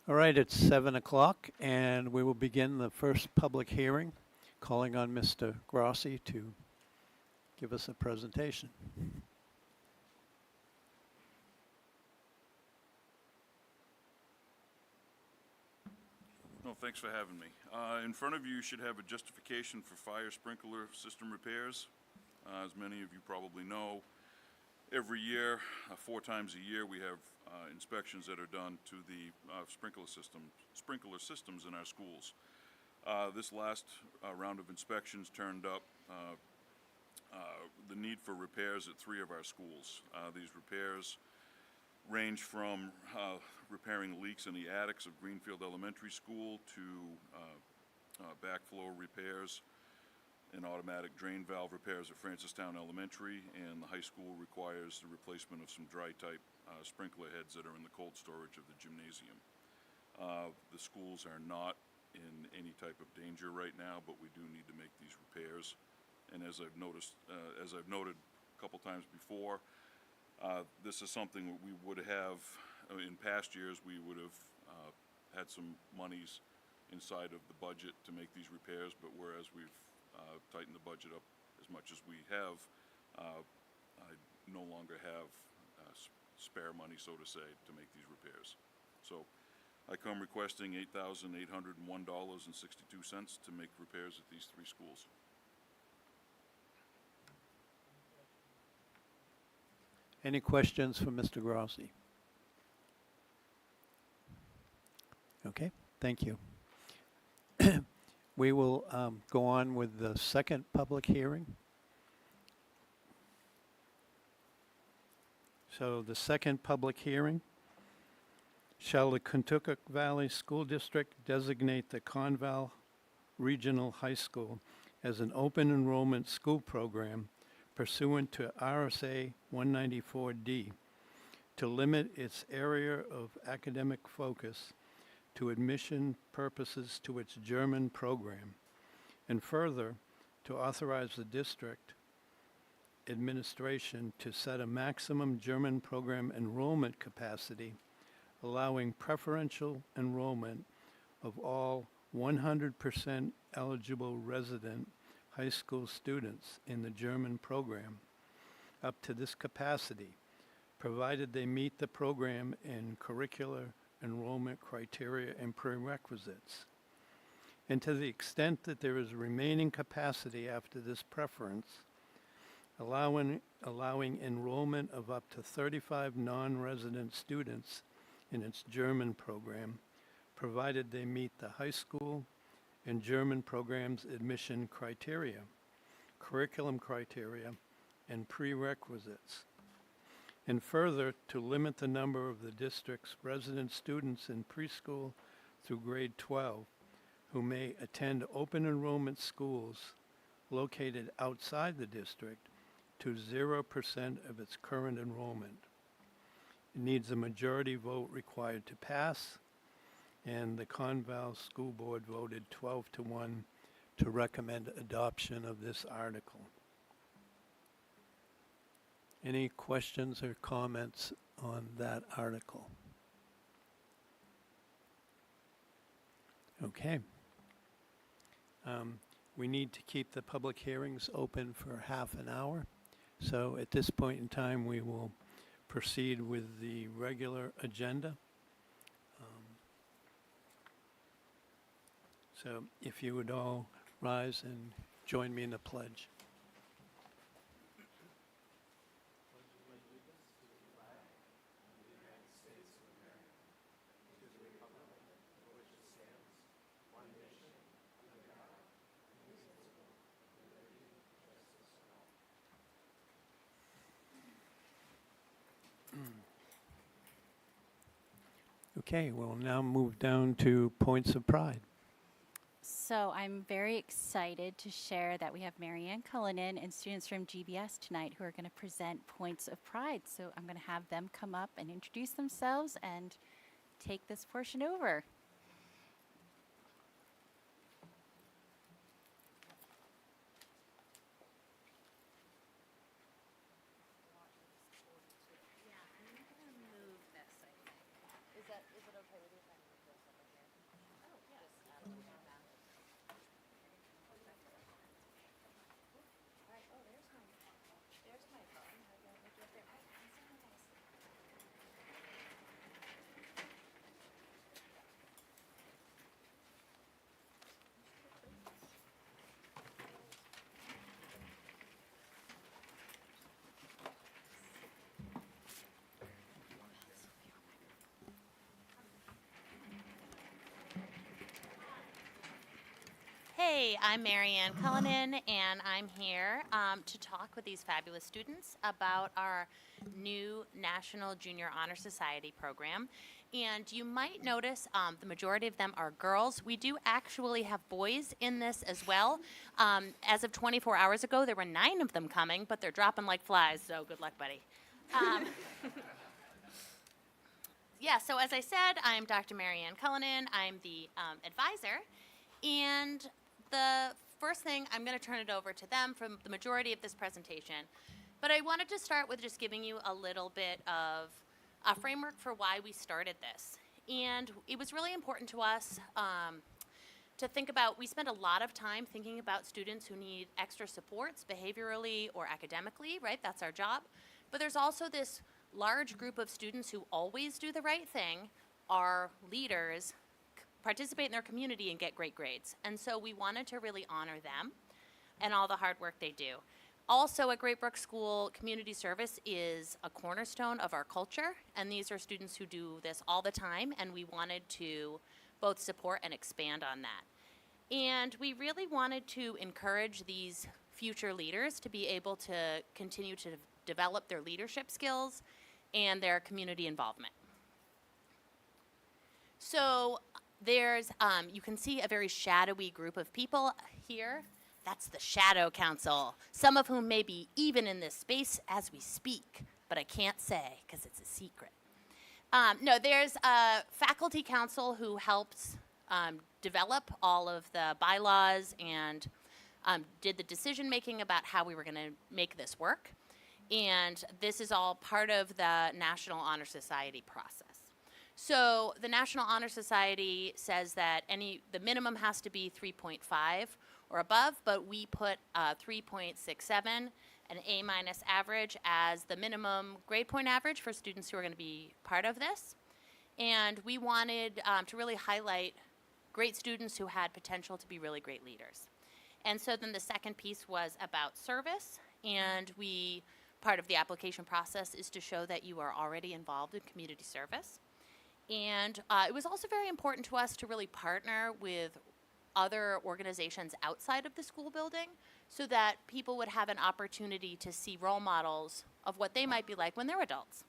All right, it's 7 o'clock, and we will begin the first public hearing, calling on Mr. Grossi to give us a presentation. No, thanks for having me. In front of you should have a justification for fire sprinkler system repairs. As many of you probably know, every year, 4 times a year, we have inspections that are done to the sprinkler systems in our schools. This last round of inspections turned up the need for repairs at 3 of our schools. These repairs range from repairing leaks in the attics of Greenfield Elementary School to backflow repairs and automatic drain valve repairs at Francistown Elementary, and the high school requires the replacement of some dry-type sprinkler heads that are in the cold storage of the gymnasium. The schools are not in any type of danger right now, but we do need to make these repairs. And as I've noted a couple times before, this is something that we would have, in past years, we would have had some monies inside of the budget to make these repairs, but whereas we've tightened the budget up as much as we have, I no longer have spare money, so to say, to make these repairs. So I come requesting $8,801.62 to make repairs at these 3 schools. Any questions for Mr. Grossi? Okay, thank you. We will go on with the second public hearing. So the second public hearing, shall the Kentucky Valley School District designate the Conval Regional High School as an open enrollment school program pursuant to RSA 194D to limit its area of academic focus to admission purposes to its German program, and further, to authorize the district administration to set a maximum German program enrollment capacity, allowing preferential enrollment of all 100% eligible resident high school students in the German program up to this capacity, provided they meet the program and curricular enrollment criteria and prerequisites. And to the extent that there is remaining capacity after this preference, allowing enrollment of up to 35 non-resident students in its German program, provided they meet the high school and German program's admission criteria, curriculum criteria, and prerequisites. And further, to limit the number of the district's resident students in preschool through grade 12 who may attend open enrollment schools located outside the district to 0% of its current enrollment. It needs a majority vote required to pass, and the Conval School Board voted 12-1 to recommend adoption of this article. Any questions or comments on that article? Okay. We need to keep the public hearings open for half an hour. So at this point in time, we will proceed with the regular agenda. So if you would all rise and join me in the pledge. Okay, we'll now move down to points of pride. So I'm very excited to share that we have Marianne Cullinan and students from GBS tonight who are going to present points of pride. So I'm going to have them come up and introduce themselves and take this portion over. Is it okay with you if I move this? Hey, I'm Marianne Cullinan, and I'm here to talk with these fabulous students about our new National Junior Honor Society program. And you might notice the majority of them are girls. We do actually have boys in this as well. As of 24 hours ago, there were 9 of them coming, but they're dropping like flies, so good luck, buddy. Yeah, so as I said, I'm Dr. Marianne Cullinan. I'm the advisor. And the first thing, I'm going to turn it over to them for the majority of this presentation. But I wanted to start with just giving you a little bit of a framework for why we started this. And it was really important to us to think about, we spend a lot of time thinking about students who need extra supports behaviorally or academically, right? That's our job. But there's also this large group of students who always do the right thing, are leaders, participate in their community, and get great grades. And so we wanted to really honor them and all the hard work they do. Also, at Great Brook School, community service is a cornerstone of our culture, and these are students who do this all the time, and we wanted to both support and expand on that. And we really wanted to encourage these future leaders to be able to continue to develop their leadership skills and their community involvement. So there's, you can see a very shadowy group of people here. That's the Shadow Council, some of whom may be even in this space as we speak, but I can't say because it's a secret. No, there's a faculty council who helps develop all of the bylaws and did the decision making about how we were going to make this work. And this is all part of the National Honor Society process. So the National Honor Society says that the minimum has to be 3.5 or above, but we put 3.67, an A- average, as the minimum grade point average for students who are going to be part of this. And we wanted to really highlight great students who had potential to be really great leaders. And so then the second piece was about service, and part of the application process is to show that you are already involved in community service. And it was also very important to us to really partner with other organizations outside of the school building so that people would have an opportunity to see role models of what they might be like when they're adults.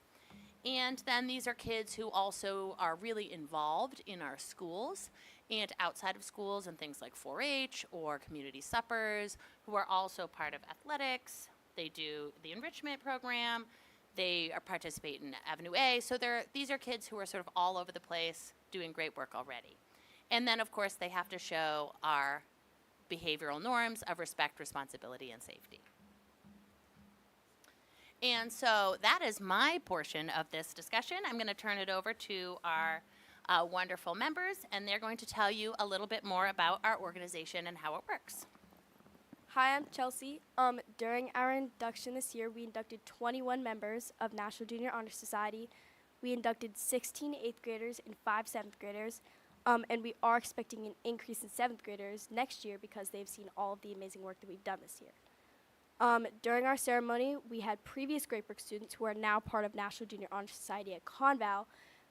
And then these are kids who also are really involved in our schools and outside of schools and things like 4-H or community suppers, who are also part of athletics. They do the enrichment program. They participate in Avenue A. So these are kids who are sort of all over the place doing great work already. And then, of course, they have to show our behavioral norms of respect, responsibility, and safety. And so that is my portion of this discussion. I'm going to turn it over to our wonderful members, and they're going to tell you a little bit more about our organization and how it works. Hi, I'm Chelsea. During our induction this year, we inducted 21 members of National Junior Honor Society. We inducted 16 8th graders and 5 7th graders. And we are expecting an increase in 7th graders next year because they've seen all of the amazing work that we've done this year. During our ceremony, we had previous Great Brook students who are now part of National Junior Honor Society at Conval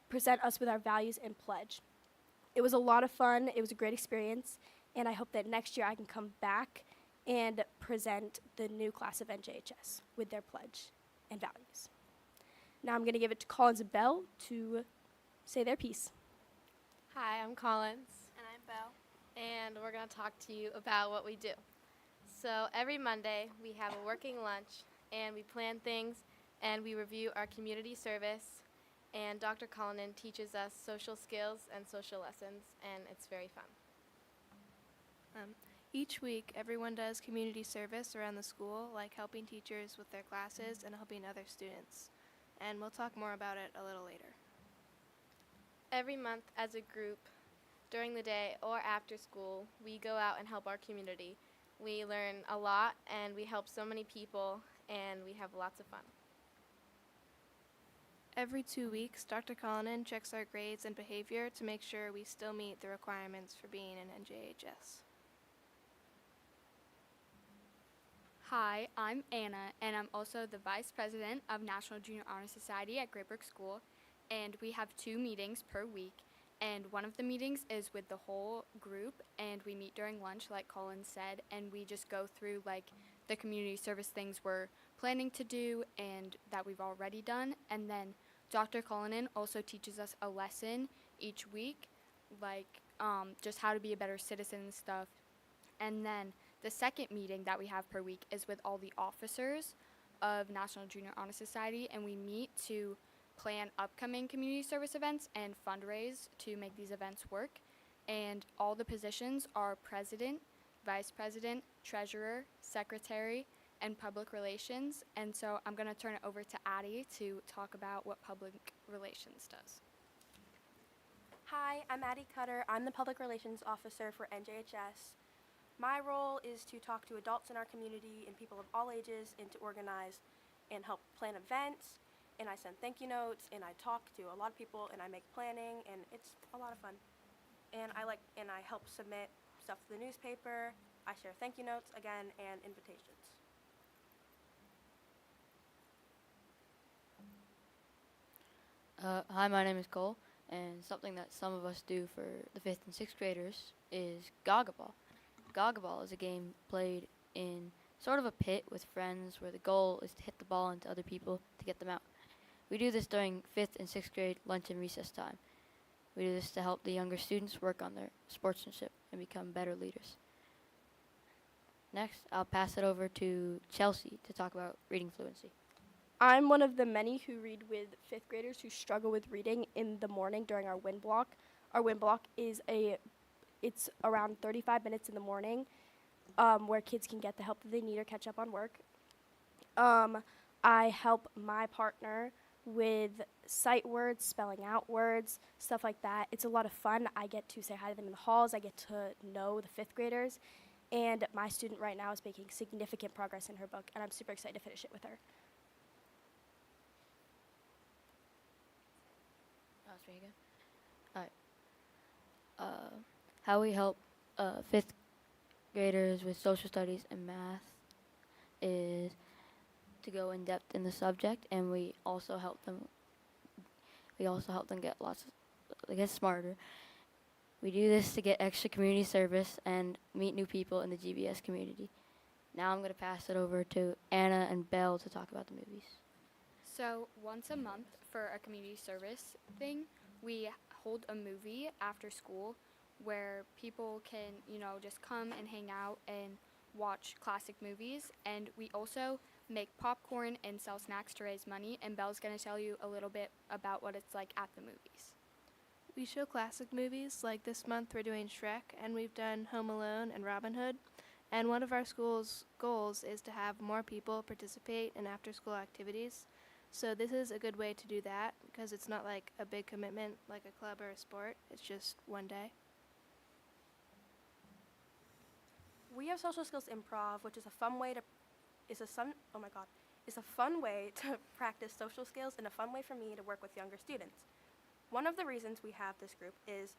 present us with our values and pledge. It was a lot of fun. It was a great experience. And I hope that next year I can come back and present the new class of NJHS with their pledge and values. Now I'm going to give it to Collins and Bell to say their piece. Hi, I'm Collins. And I'm Belle. And we're going to talk to you about what we do. So every Monday, we have a working lunch, and we plan things, and we review our community service, and Dr. Cullinan teaches us social skills and social lessons, and it's very fun. Each week, everyone does community service around the school, like helping teachers with their classes and helping other students. And we'll talk more about it a little later. Every month, as a group, during the day or after school, we go out and help our community. We learn a lot, and we help so many people, and we have lots of fun. Every 2 weeks, Dr. Cullinan checks our grades and behavior to make sure we still meet the requirements for being an NJHS. Hi, I'm Anna, and I'm also the Vice President of National Junior Honor Society at Great Brook School, and we have 2 meetings per week, And one of the meetings is with the whole group, and we meet during lunch, like Colin said, and we just go through like the community service things we're planning to do and that we've already done. And then Dr. Cullinan also teaches us a lesson each week, like just how to be a better citizen and stuff. And then the second meeting that we have per week is with all the officers of National Junior Honor Society, and we meet to plan upcoming community service events and fundraise to make these events work. And all the positions are president, vice president, treasurer, secretary, and public relations. And so I'm going to turn it over to Addie to talk about what public relations does. Hi, I'm Addie Cutter. I'm the Public Relations Officer for NJHS. My role is to talk to adults in our community and people of all ages and to organize and help plan events. And I send thank you notes and I talk to a lot of people and I make planning and it's a lot of fun. And I help submit stuff to the newspaper. I share thank you notes again and invitations. Hi, my name is Cole, and something that some of us do for the 5th and 6th graders is Gaga Ball. Gaga Ball is a game played in sort of a pit with friends where the goal is to hit the ball into other people to get them out. We do this during 5th and 6th grade lunch and recess time. We do this to help the younger students work on their sportsmanship and become better leaders. Next, I'll pass it over to Chelsea to talk about reading fluency. I'm one of the many who read with 5th graders who struggle with reading in the morning during our WIN block. Our WIN block is it's around 35 minutes in the morning where kids can get the help that they need or catch up on work. I help my partner with sight words, spelling out words, stuff like that. It's a lot of fun. I get to say hi to them in the halls. I get to know the 5th graders. And my student right now is making significant progress in her book, and I'm super excited to finish it with her. That's me again. Alright. How we help 5th graders with social studies and math is to go in depth in the subject, and we also help them get smarter. We do this to get extra community service and meet new people in the GBS community. Now I'm going to pass it over to Anna and Belle to talk about the movies. So once a month for a community service thing, we hold a movie after school where people can, just come and hang out and watch classic movies. And we also make popcorn and sell snacks to raise money. And Belle's going to tell you a little bit about what it's like at the movies. We show classic movies, like this month we're doing Shrek, and we've done Home Alone and Robin Hood. And one of our school's goals is to have more people participate in after-school activities. So this is a good way to do that because it's not like a big commitment like a club or a sport. It's just one day. We have social skills improv, which is a fun way to practice social skills and a fun way for me to work with younger students. One of the reasons we have this group is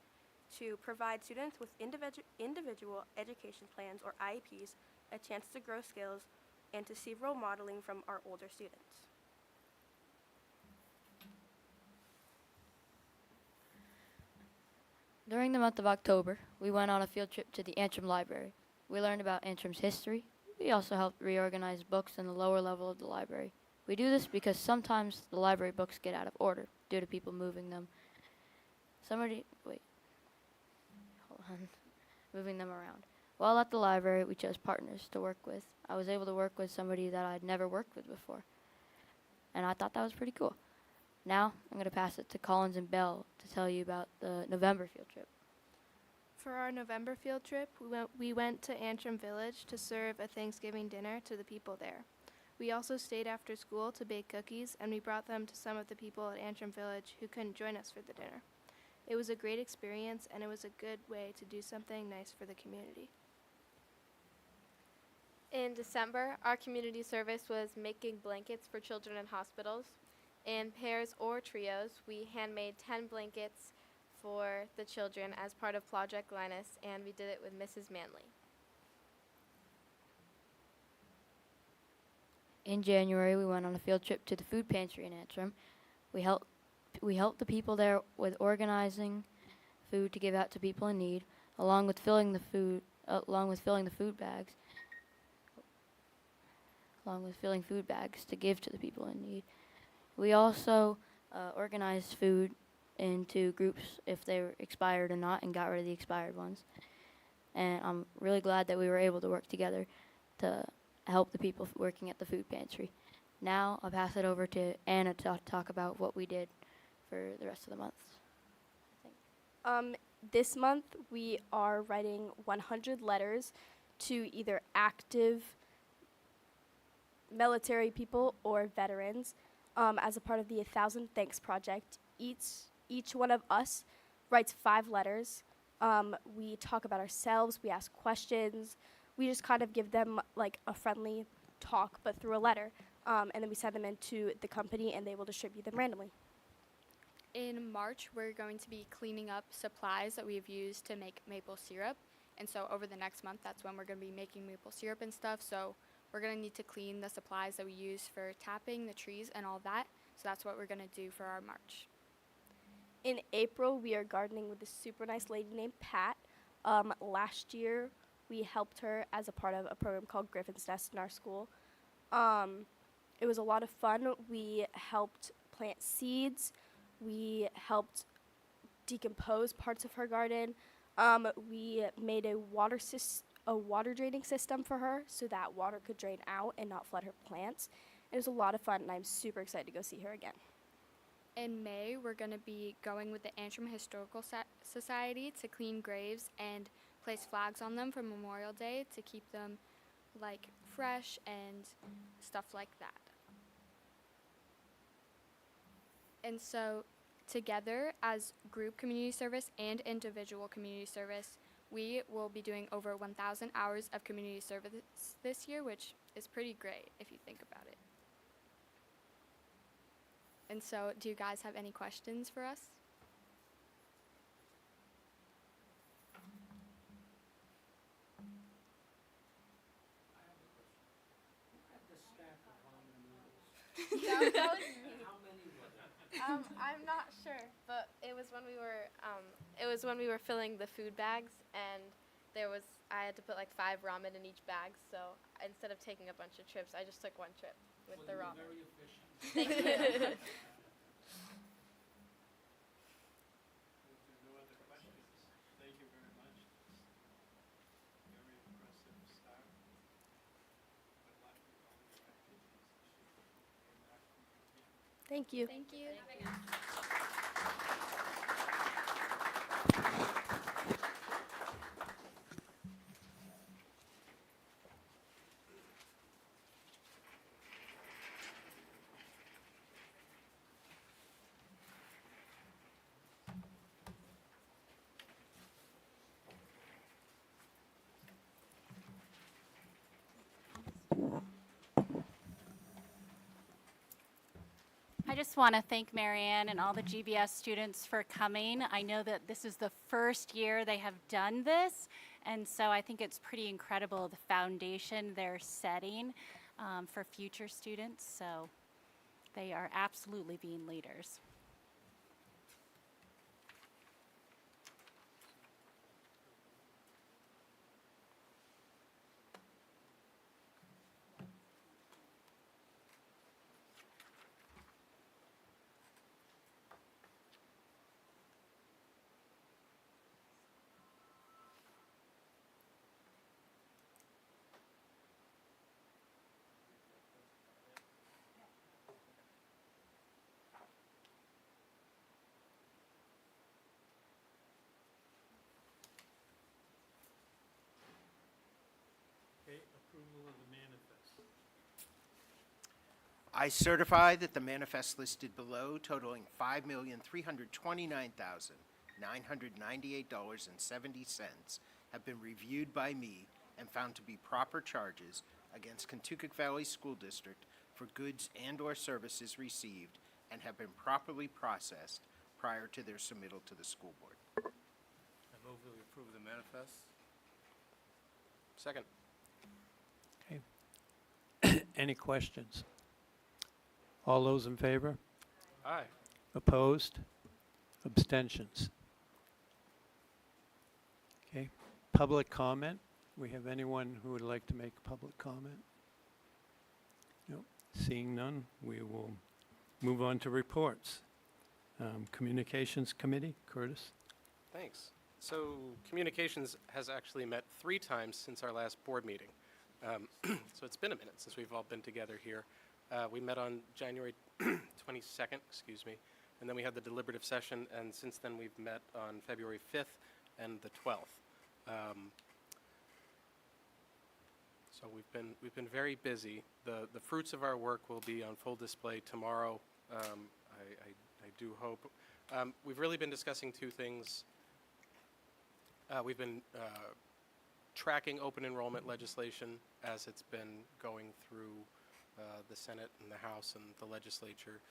to provide students with individual education plans or IEPs a chance to grow skills and to see role modeling from our older students. During the month of October, we went on a field trip to the Antrim Library. We learned about Antrim's history. We also helped reorganize books in the lower level of the library. We do this because sometimes the library books get out of order due to people moving them. Moving them around. While at the library, we chose partners to work with. I was able to work with somebody that I'd never worked with before, and I thought that was pretty cool. Now, I'm going to pass it to Collins and Bell to tell you about the November field trip. For our November field trip, we went to Antrim Village to serve a Thanksgiving dinner to the people there. We also stayed after school to bake cookies, and we brought them to some of the people at Antrim Village who couldn't join us for the dinner. It was a great experience, and it was a good way to do something nice for the community. In December, our community service was making blankets for children in hospitals. In pairs or trios, we handmade 10 blankets for the children as part of Project Linus, and we did it with Mrs. Manley. In January, we went on a field trip to the food pantry in Antrim. We helped the people there with organizing food to give out to people in need, along with filling the food bags, along with filling food bags to give to the people in need. We also organized food into groups if they were expired or not, and got rid of the expired ones. And I'm really glad that we were able to work together to help the people working at the food pantry. Now I'll pass it over to Anna to talk about what we did for the rest of the month. This month we are writing 100 letters to either active military people or veterans as a part of the 1,000 Thanks Project. Each one of us writes 5 letters. We talk about ourselves, we ask questions, we just kind of give them like a friendly talk but through a letter. And then we send them into the company and they will distribute them randomly. In March, we're going to be cleaning up supplies that we've used to make maple syrup. And so over the next month, that's when we're going to be making maple syrup and stuff. So we're going to need to clean the supplies that we use for tapping the trees and all that. So that's what we're going to do for our March. In April, we are gardening with a super nice lady named Pat. Last year, we helped her as a part of a program called Griffin's Nest in our school. It was a lot of fun. We helped plant seeds. We helped decompose parts of her garden. We made a water draining system for her so that water could drain out and not flood her plants. It was a lot of fun, and I'm super excited to go see her again. In May, we're going to be going with the Antrim Historical Society to clean graves and place flags on them for Memorial Day to keep them like fresh and stuff like that. And so together as group community service and individual community service, we will be doing over 1,000 hours of community service this year, which is pretty great if you think about it. And so do you guys have any questions for us? I'm not sure, but it was when we were filling the food bags, and I had to put like 5 ramen in each bag. So instead of taking a bunch of trips, I just took 1 trip with the ramen. Very efficient. Thank you. No other questions. Thank you very much. Very impressive start. Good luck with all your activities this year. And that will continue. Thank you. Thank you. I just want to thank Marianne and all the GBS students for coming. I know that this is the first year they have done this, and so I think it's pretty incredible the foundation they're setting for future students. So they are absolutely being leaders. Okay, approval of the manifest. I certify that the manifest listed below totaling $5,329,998.70 have been reviewed by me and found to be proper charges against Kentucky Valley School District for goods and/or services received and have been properly processed prior to their submittal to the school board. I move that we approve the manifest. Second. Okay. Any questions? All those in favor? Aye. Opposed? Abstentions? public comment. We have anyone who would like to make a public comment? Nope. Seeing none, we will move on to reports. Communications Committee, Curtis? Thanks. So Communications has actually met 3 times since our last board meeting. So it's been a minute since we've all been together here. We met on January 22nd, excuse me, and then we had the deliberative session, and since then we've met on February 5th and the 12th. So we've been very busy. The fruits of our work will be on full display tomorrow. I do hope. We've really been discussing 2 things. We've been tracking open enrollment legislation as it's been going through the Senate and the House and the legislature.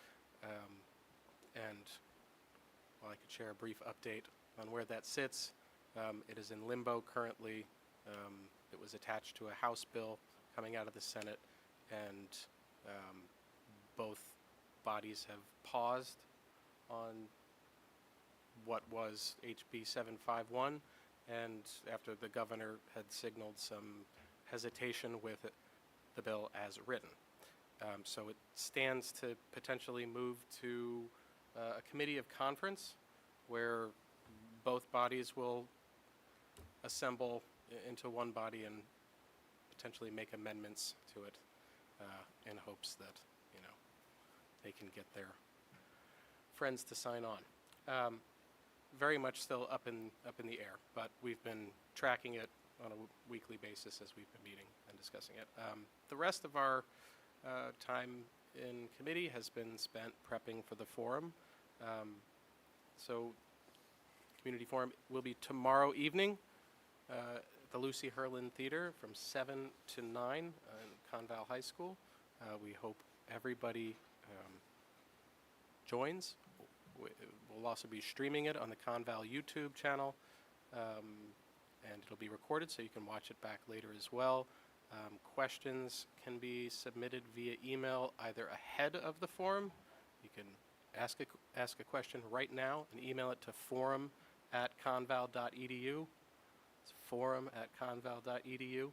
And while I could share a brief update on where that sits, it is in limbo currently. It was attached to a House bill coming out of the Senate, and both bodies have paused on what was HB 751, and after the governor had signaled some hesitation with the bill as written. So it stands to potentially move to a committee of conference where both bodies will assemble into one body and potentially make amendments to it in hopes that, they can get their friends to sign on. Very much still up in the air, but we've been tracking it on a weekly basis as we've been meeting and discussing it. The rest of our time in committee has been spent prepping for the forum. So community forum will be tomorrow evening at the Lucy Hurlin Theater from 7 to 9 in Conval High School. We hope everybody joins. We'll also be streaming it on the Conval YouTube channel, and it'll be recorded so you can watch it back later as well. Questions can be submitted via email either ahead of the forum. You can ask a question right now and email it to forum@conval.edu. It's forum@conval.edu.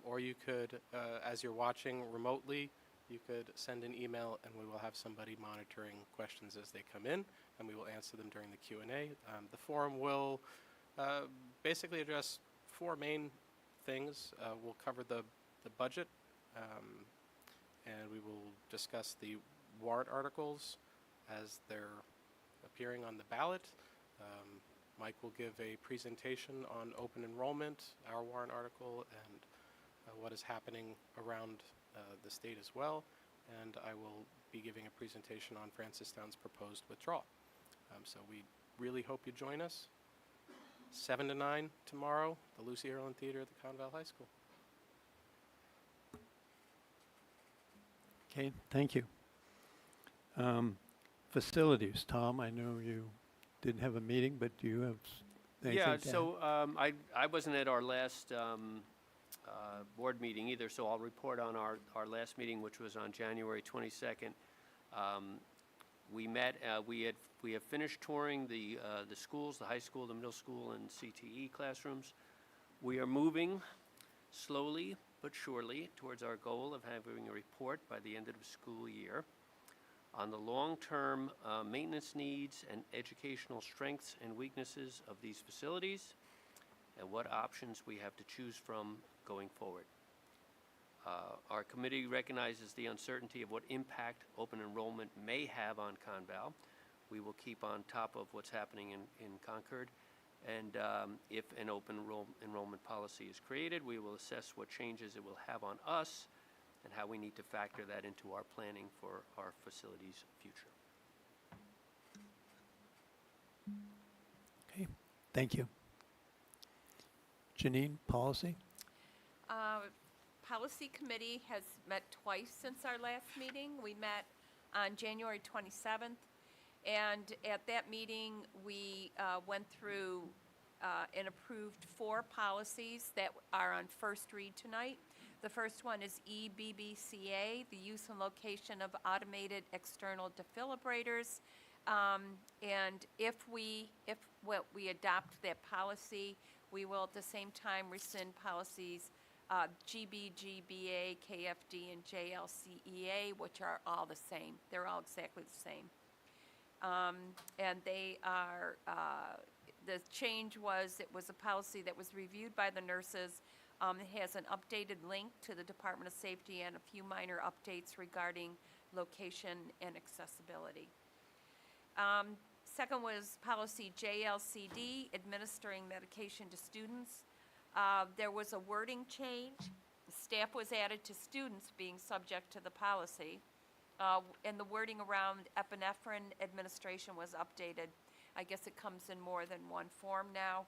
Or you could, as you're watching remotely, you could send an email and we will have somebody monitoring questions as they come in, and we will answer them during the Q&A. The forum will basically address 4 main things. We'll cover the budget, and we will discuss the warrant articles as they're appearing on the ballot. Mike will give a presentation on open enrollment, our warrant article, and what is happening around the state as well. And I will be giving a presentation on Francistown's proposed withdrawal. So we really hope you join us. 7 to 9 tomorrow, the Lucy Hurlin Theater at the Conval High School. Okay, thank you. Facilities, Tom, I know you didn't have a meeting, but do you have anything to add? So I wasn't at our last board meeting either, so I'll report on our last meeting, which was on January 22nd. We met, we have finished touring the schools, the high school, the middle school, and CTE classrooms. We are moving slowly but surely towards our goal of having a report by the end of the school year on the long-term maintenance needs and educational strengths and weaknesses of these facilities and what options we have to choose from going forward. Our committee recognizes the uncertainty of what impact open enrollment may have on Conval. We will keep on top of what's happening in Concord, and if an open enrollment policy is created, we will assess what changes it will have on us and how we need to factor that into our planning for our facility's future. Okay, thank you. Janine, policy? Policy Committee has met twice since our last meeting. We met on January 27th, and at that meeting, we went through and approved 4 policies that are on first read tonight. The first one is EBBCA, the use and location of automated external defibrillators. And if we adopt that policy, We will at the same time rescind policies GB, GBA, KFD, and JLCEA, which are all the same. They're all exactly the same. And they are, the change was, it was a policy that was reviewed by the nurses. It has an updated link to the Department of Safety and a few minor updates regarding location and accessibility. Second was policy JLCD, administering medication to students. There was a wording change. Staff was added to students being subject to the policy. And the wording around epinephrine administration was updated. I guess it comes in more than one form now.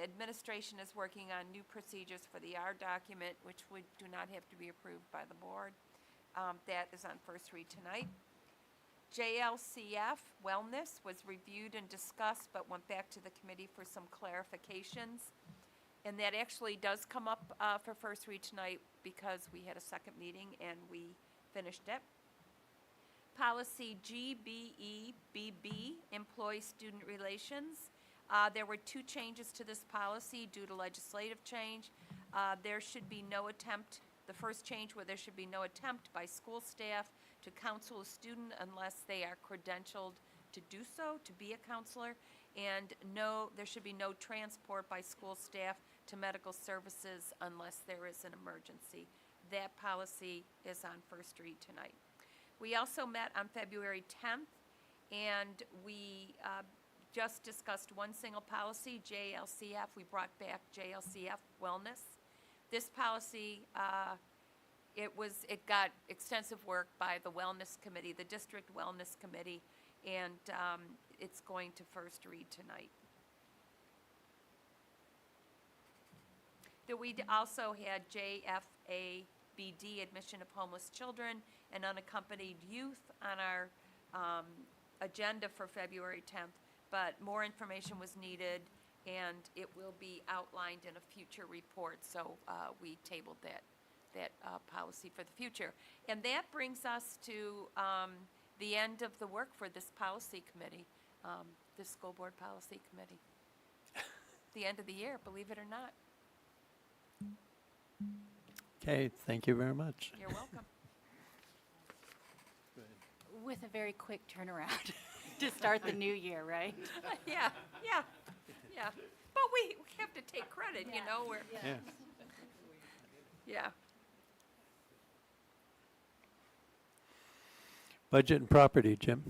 Administration is working on new procedures for the R document, which would do not have to be approved by the board. That is on first read tonight. JLCF, wellness, was reviewed and discussed, but went back to the committee for some clarifications. And that actually does come up for first read tonight because we had a second meeting and we finished it. Policy GBEBB, employee-student relations. There were 2 changes to this policy due to legislative change. There should be no attempt, the first change where there should be no attempt by school staff to counsel a student unless they are credentialed to do so, to be a counselor. And no, there should be no transport by school staff to medical services unless there is an emergency. That policy is on first read tonight. We also met on February 10th, and we just discussed one single policy, JLCF. We brought back JLCF wellness. This policy, it got extensive work by the wellness committee, the district wellness committee, and it's going to first read tonight. We also had JFABD, admission of homeless children and unaccompanied youth, on our agenda for February 10th, but more information was needed and it will be outlined in a future report, so we tabled that policy for the future. And that brings us to the end of the work for this policy committee, this school board policy committee. The end of the year, believe it or not. Okay, thank you very much. You're welcome. With a very quick turnaround to start the new year, right? Yeah. But we have to take credit, you know, we're, Yeah. yeah. Budget and property, Jim.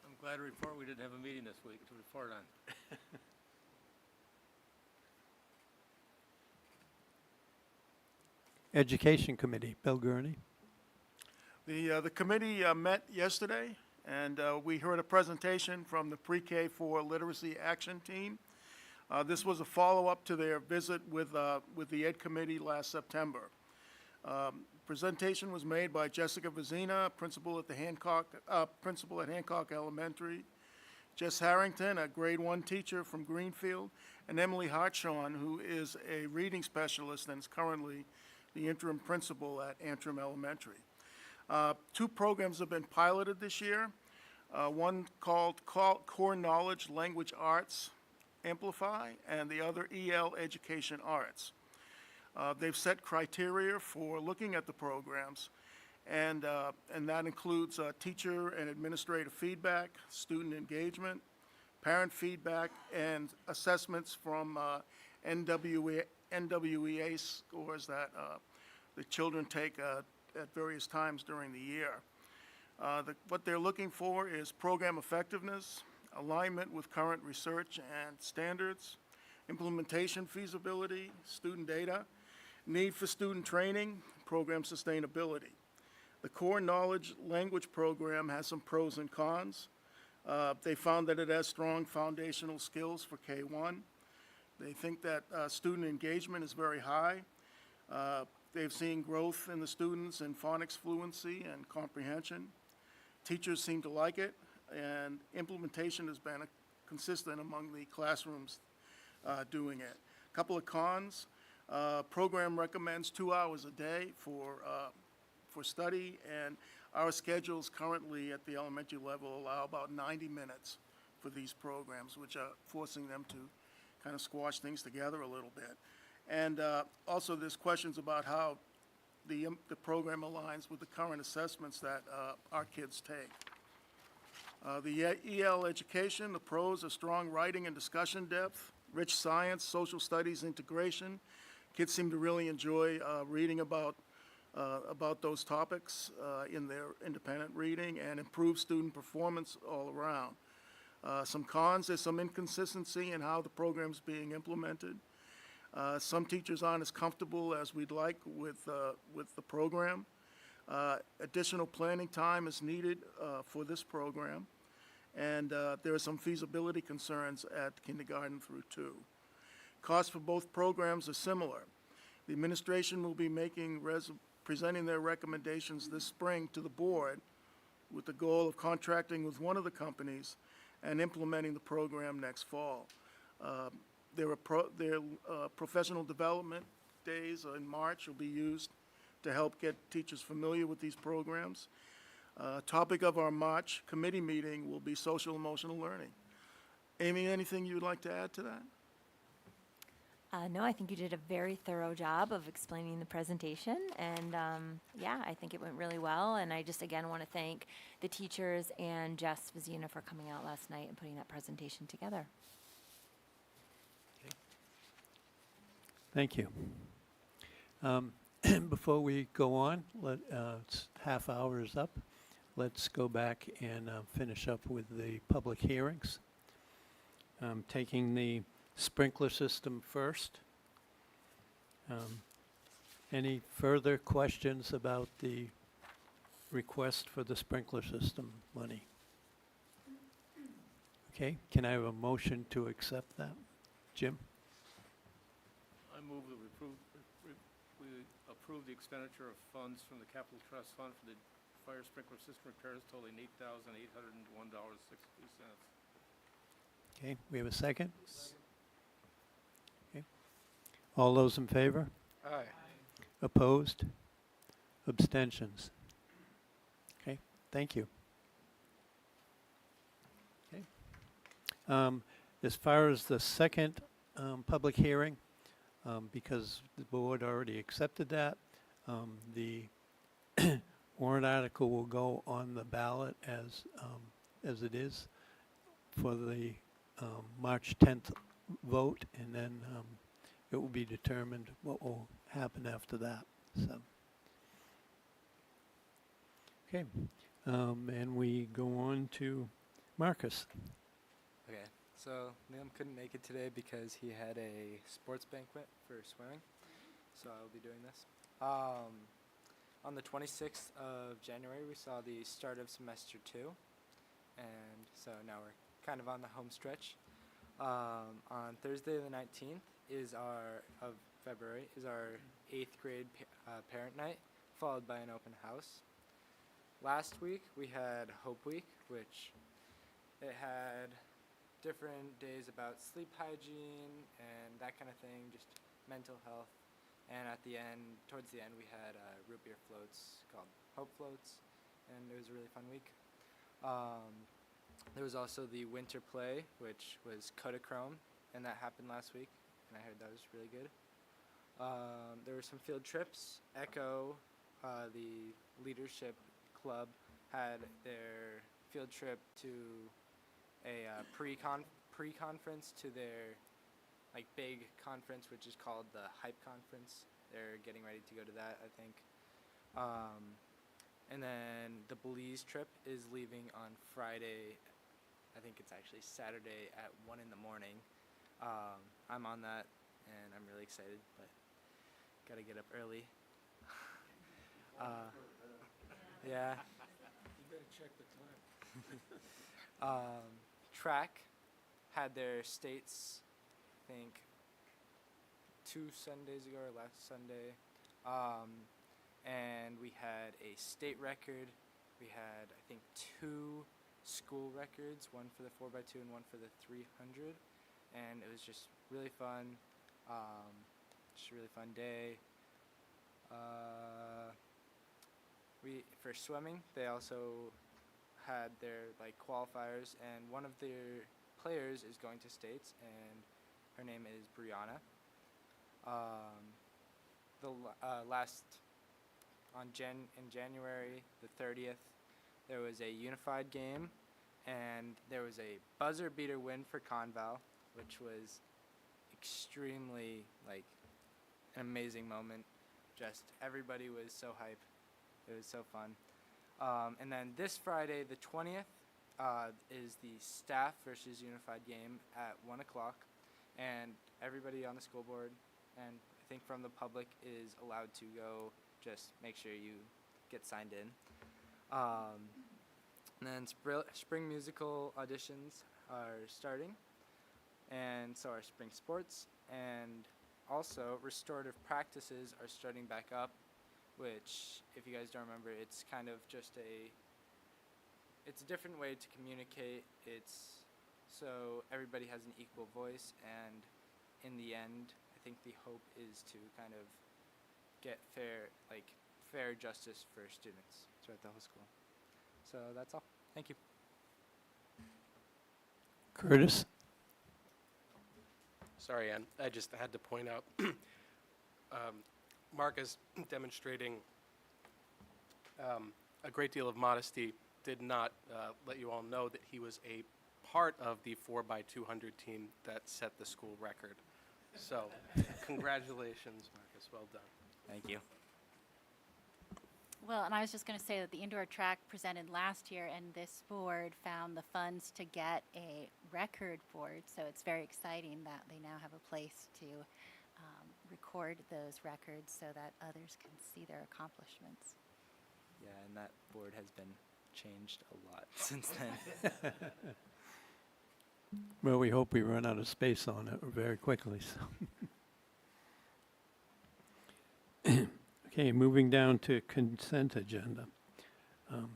I'm glad to report we didn't have a meeting this week to report on. Education Committee, Bill Gurney. The committee met yesterday, and we heard a presentation from the Pre-K 4 Literacy Action Team. This was a follow-up to their visit with the Ed Committee last September. Presentation was made by Jessica Vizina, principal at Hancock Elementary, Jess Harrington, a grade 1 teacher from Greenfield, and Emily Hartshorn, who is a reading specialist and is currently the interim principal at Antrim Elementary. 2 programs have been piloted this year. One called Core Knowledge Language Arts Amplify, and the other EL Education Arts. They've set criteria for looking at the programs, and that includes teacher and administrative feedback, student engagement, parent feedback, and assessments from NWEA scores that the children take at various times during the year. What they're looking for is program effectiveness, alignment with current research and standards, implementation feasibility, student data, need for student training, program sustainability. The Core Knowledge Language program has some pros and cons. They found that it has strong foundational skills for K-1. They think that student engagement is very high. They've seen growth in the students in phonics fluency and comprehension. Teachers seem to like it, and implementation has been consistent among the classrooms doing it. A couple of cons. Program recommends 2 hours a day for study, and our schedules currently at the elementary level allow about 90 minutes for these programs, which are forcing them to kind of squash things together a little bit. And also, there's questions about how the program aligns with the current assessments that our kids take. The EL education, the pros are strong writing and discussion depth, rich science, social studies integration. Kids seem to really enjoy reading about those topics in their independent reading, and improve student performance all around. Some cons, there's some inconsistency in how the program's being implemented. Some teachers aren't as comfortable as we'd like with the program. Additional planning time is needed for this program, and there are some feasibility concerns at kindergarten through 2. Costs for both programs are similar. The administration will be presenting their recommendations this spring to the board with the goal of contracting with one of the companies and implementing the program next fall. Their professional development days in March will be used to help get teachers familiar with these programs. Topic of our March committee meeting will be social emotional learning. Amy, anything you'd like to add to that? No, I think you did a very thorough job of explaining the presentation, and yeah, I think it went really well. And I just again want to thank the teachers and Jess Vizina for coming out last night and putting that presentation together. Thank you. Before we go on, it's half hour is up. Let's go back and finish up with the public hearings. Taking the sprinkler system first. Any further questions about the request for the sprinkler system money? Okay, can I have a motion to accept that? Jim? I move that we approve the expenditure of funds from the Capital Trust Fund for the fire sprinkler system repairs totaling $8,801.62. Okay, we have a second? Okay. All those in favor? Aye. Opposed? Abstentions? Okay, thank you. Okay. As far as the second public hearing, because the board already accepted that, the warrant article will go on the ballot as it is for the March 10th vote, and then it will be determined what will happen after that. So, okay, and we go on to Marcus. Okay, so Liam couldn't make it today because he had a sports banquet for swimming, so I'll be doing this. On the 26th of January, we saw the start of semester 2, and so now we're kind of on the home stretch. On Thursday the 19th of February is our 8th grade parent night, followed by an open house. Last week we had Hope Week, which it had different days about sleep hygiene and that kind of thing, just mental health. And at the end, towards the end, we had root beer floats called Hope Floats, and it was a really fun week. There was also the winter play, which was Kodachrome, and that happened last week, and I heard that was really good. There were some field trips. Echo, the leadership club, had their field trip to a pre-conference to their big conference, which is called the Hype Conference. They're getting ready to go to that, I think. And then the Belize trip is leaving on Friday. I think it's actually Saturday at 1 in the morning. I'm on that, and I'm really excited, but gotta get up early. Yeah. You better check the time. Track had their states, I think 2 Sundays ago or last Sunday, and we had a state record. We had, I think, 2 school records, one for the 4x2 and one for the 300, and it was just really fun. Just a really fun day. For swimming, they also had their qualifiers, and one of their players is going to states, and Her name is Brianna. In January the 30th, there was a unified game, and there was a buzzer beater win for Conval, which was extremely like an amazing moment. Just everybody was so hype. It was so fun. And then this Friday, the 20th, is the staff versus unified game at 1 o'clock, and everybody on the school board and I think from the public is allowed to go. Just make sure you get signed in. And then spring musical auditions are starting, and so are spring sports, and also restorative practices are starting back up, which, if you guys don't remember, it's kind of just it's a different way to communicate. It's so everybody has an equal voice, and in the end, I think the hope is to kind of get fair justice for students throughout the whole school. So that's all. Thank you. Curtis? Sorry, Ann. I just had to point out, Mark is demonstrating a great deal of modesty. Did not let you all know that he was a part of the 4x200 team that set the school record. So, congratulations, Marcus. Well done. Thank you. Well, and I was just going to say that the indoor track presented last year, and this board found the funds to get a record board. So it's very exciting that they now have a place to record those records so that others can see their accomplishments. Yeah, and that board has been changed a lot since then. Well, we hope we run out of space on it very quickly. So. Okay, moving down to consent agenda.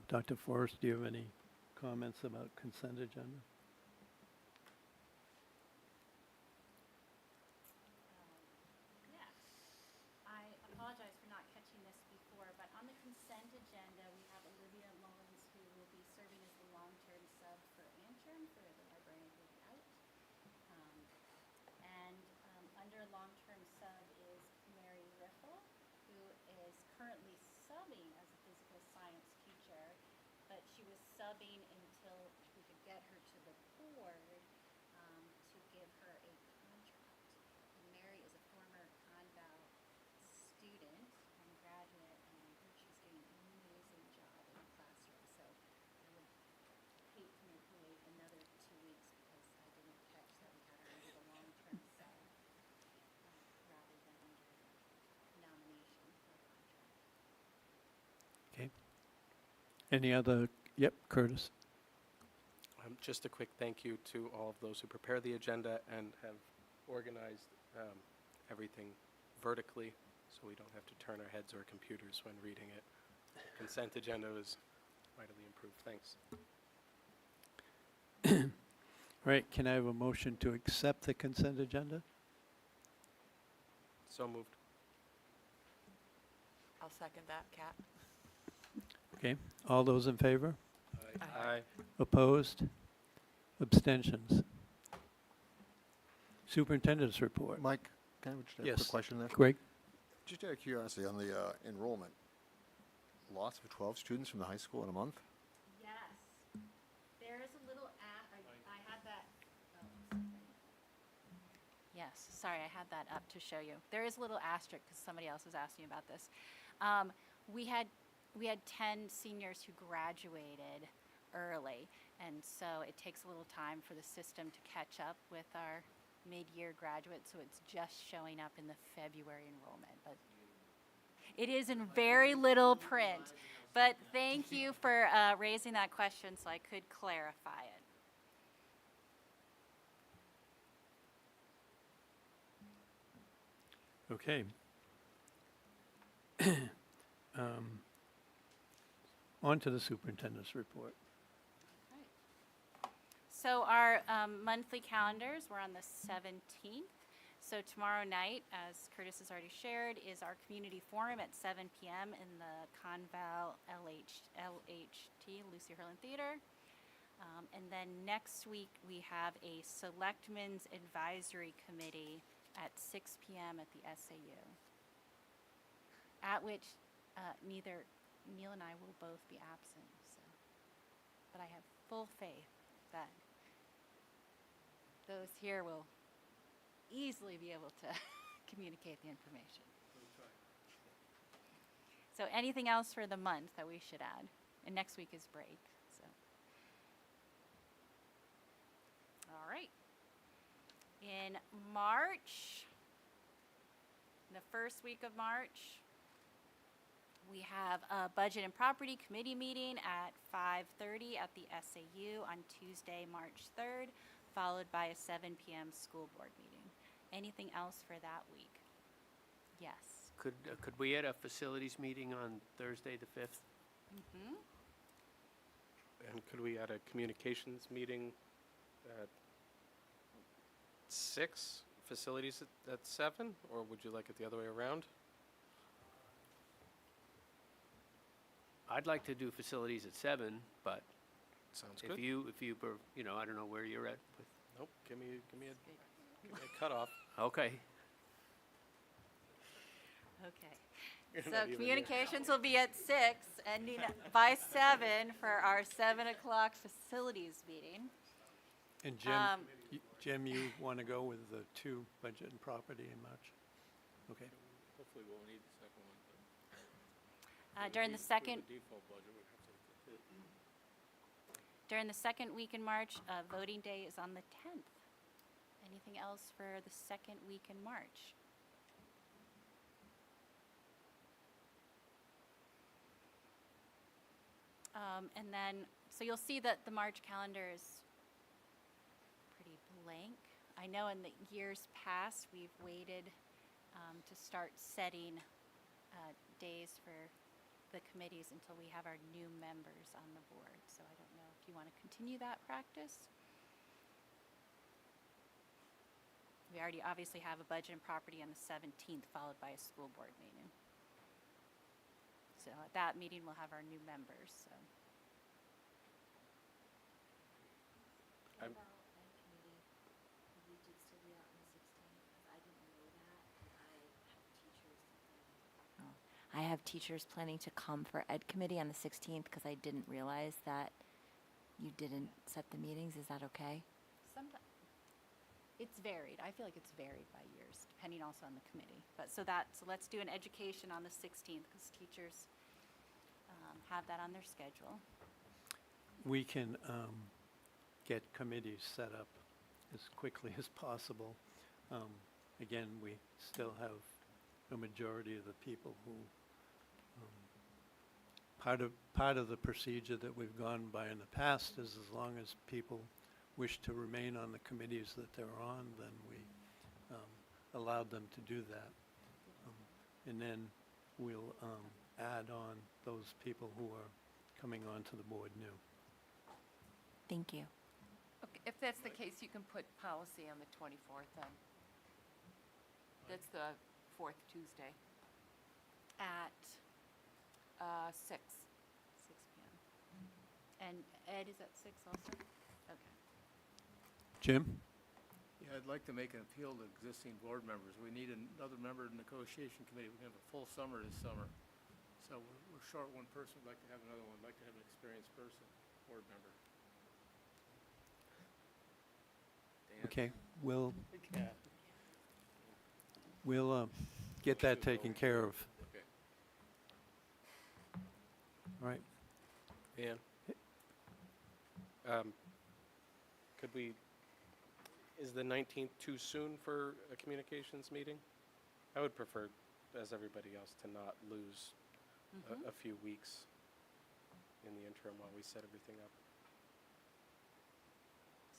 Dr. Forrest, do you have any comments about consent agenda? Yes. I apologize for not catching this before, but on the consent agenda, we have Olivia Mullins, who will be serving as the long-term sub for Antrim for the librarian who will be out. Under long-term sub is Mary Riffle, who is currently subbing as a physical science teacher, but she was subbing until we could get her to the board to give her a contract. And Mary is a former Conval student and graduate, and I heard she's doing an amazing job in the classroom. So I would hate to make her wait another 2 weeks because I didn't catch that we had her under the long-term sub rather than under nomination for a contract. Okay. Any other? Yep, Curtis. Just a quick thank you to all of those who prepare the agenda and have organized everything vertically so we don't have to turn our heads or computers when reading it. Consent agenda was mightily improved. Thanks. All right, can I have a motion to accept the consent agenda? So moved. I'll second that, Kat. Okay, all those in favor? Aye. Opposed? Abstentions? Superintendent's report. Mike, can I just have a Yes. quick question there? Greg? Just out of curiosity, on the enrollment, loss of 12 students from the high school in a month? Yes. There is a little I had that. Yes, sorry, I had that up to show you. There is a little asterisk because somebody else was asking about this. We had 10 seniors who graduated early, and so it takes a little time for the system to catch up with our mid-year graduates, so it's just showing up in the February enrollment. But it is in very little print. But thank you for raising that question so I could clarify it. Okay. On to the superintendent's report. So our monthly calendars, we're on the 17th. So tomorrow night, as Curtis has already shared, is our community forum at 7 p.m. in the Conval LHT, Lucy Hurlin Theater. And then next week, we have a Selectmen's Advisory Committee at 6 p.m. at the SAU, at which neither Neil and I will both be absent. So, but I have full faith that those here will easily be able to communicate the information. So anything else for the month that we should add? And next week is break, so. All right. In March, the first week of March, we have a Budget and Property Committee meeting at 5:30 at the SAU on Tuesday, March 3rd, followed by a 7 p.m. school board meeting. Anything else for that week? Yes. Could we add a facilities meeting on Thursday, the 5th? Mm-hmm. And could we add a communications meeting at 6, facilities at 7, or would you like it the other way around? I'd like to do facilities at 7, but Sounds if good. you, I don't know where you're at with. Nope, give me a cutoff. Okay. Okay. You're So not even here. communications will be at 6, ending by 7 for our 7 o'clock facilities meeting. And Jim, you want to go with the 2 budget and property in March? Okay. Hopefully we'll need the second one, but. During the second, The default budget would have to hit. during the second week in March, voting day is on the 10th. Anything else for the second week in March? And then, so you'll see that the March calendar is pretty blank. I know in the years past, we've waited to start setting days for the committees until we have our new members on the board. So I don't know if you want to continue that practice. We already obviously have a budget and property on the 17th, followed by a school board meeting. So at that meeting, we'll have our new members, so. I'm- I have teachers planning to come for Ed Committee on the 16th because I didn't realize that you didn't set the meetings. Is that okay? Sometimes, it's varied. I feel like it's varied by years, depending also on the committee. But so let's do an education on the 16th because teachers have that on their schedule. We can get committees set up as quickly as possible. Again, we still have a majority of the people who, part of the procedure that we've gone by in the past is as long as people wish to remain on the committees that they're on, then we allowed them to do that. And then we'll add on those people who are coming onto the board new. Thank you. Okay, if that's the case, you can put policy on the 24th then. That's the 4th Tuesday At at 6. 6 p.m. And Ed is at 6 also? Okay. Jim? Yeah, I'd like to make an appeal to existing board members. We need another member of the negotiation committee. We're going to have a full summer this summer. So we're short one person. We'd like to have another one. We'd like to have an experienced person, board member. Dan? Okay, we'll Yeah. get that taken care of. Okay. All right. Ian? Could we, is the 19th too soon for a communications meeting? I would prefer, as everybody else, to not lose a few weeks in the interim while we set everything up.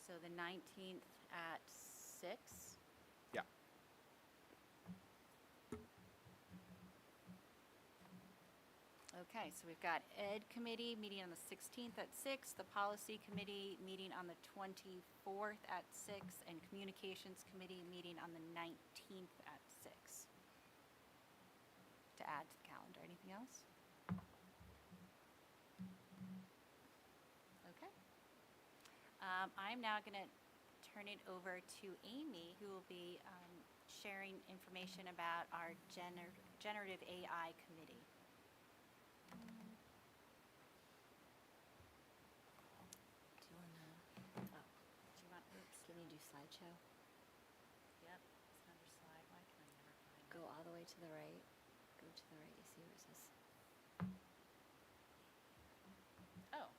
So the 19th at 6? Yeah. Okay, so we've got Ed Committee meeting on the 16th at 6, the Policy Committee meeting on the 24th at 6, and Communications Committee meeting on the 19th at 6. To add to the calendar. Anything else? Okay. I'm now going to turn it over to Amy, who will be sharing information about our Generative AI committee. Can you do slideshow? Yep, it's another slide. Why can I never find it? Go all the way to the right. Go to the right. You see where it says? Oh.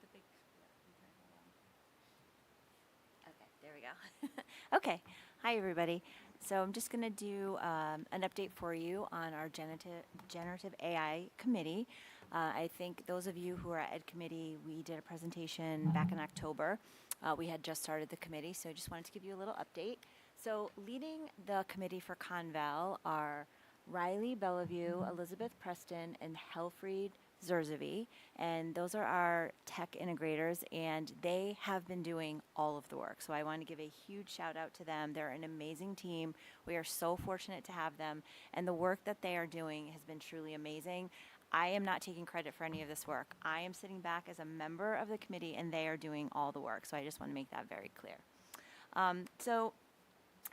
The big, yeah, okay, hold on. Okay, there we go. Okay, hi everybody. So I'm just going to do an update for you on our generative AI committee. I think those of you who are at Ed Committee, we did a presentation back in October. We had just started the committee, so I just wanted to give you a little update. So leading the committee for Conval are Riley Bellevue, Elizabeth Preston, and Helfried Zerzavi, and those are our tech integrators, and they have been doing all of the work. So I want to give a huge shout out to them. They're an amazing team. We are so fortunate to have them, and the work that they are doing has been truly amazing. I am not taking credit for any of this work. I am sitting back as a member of the committee, and they are doing all the work. So I just want to make that very clear. So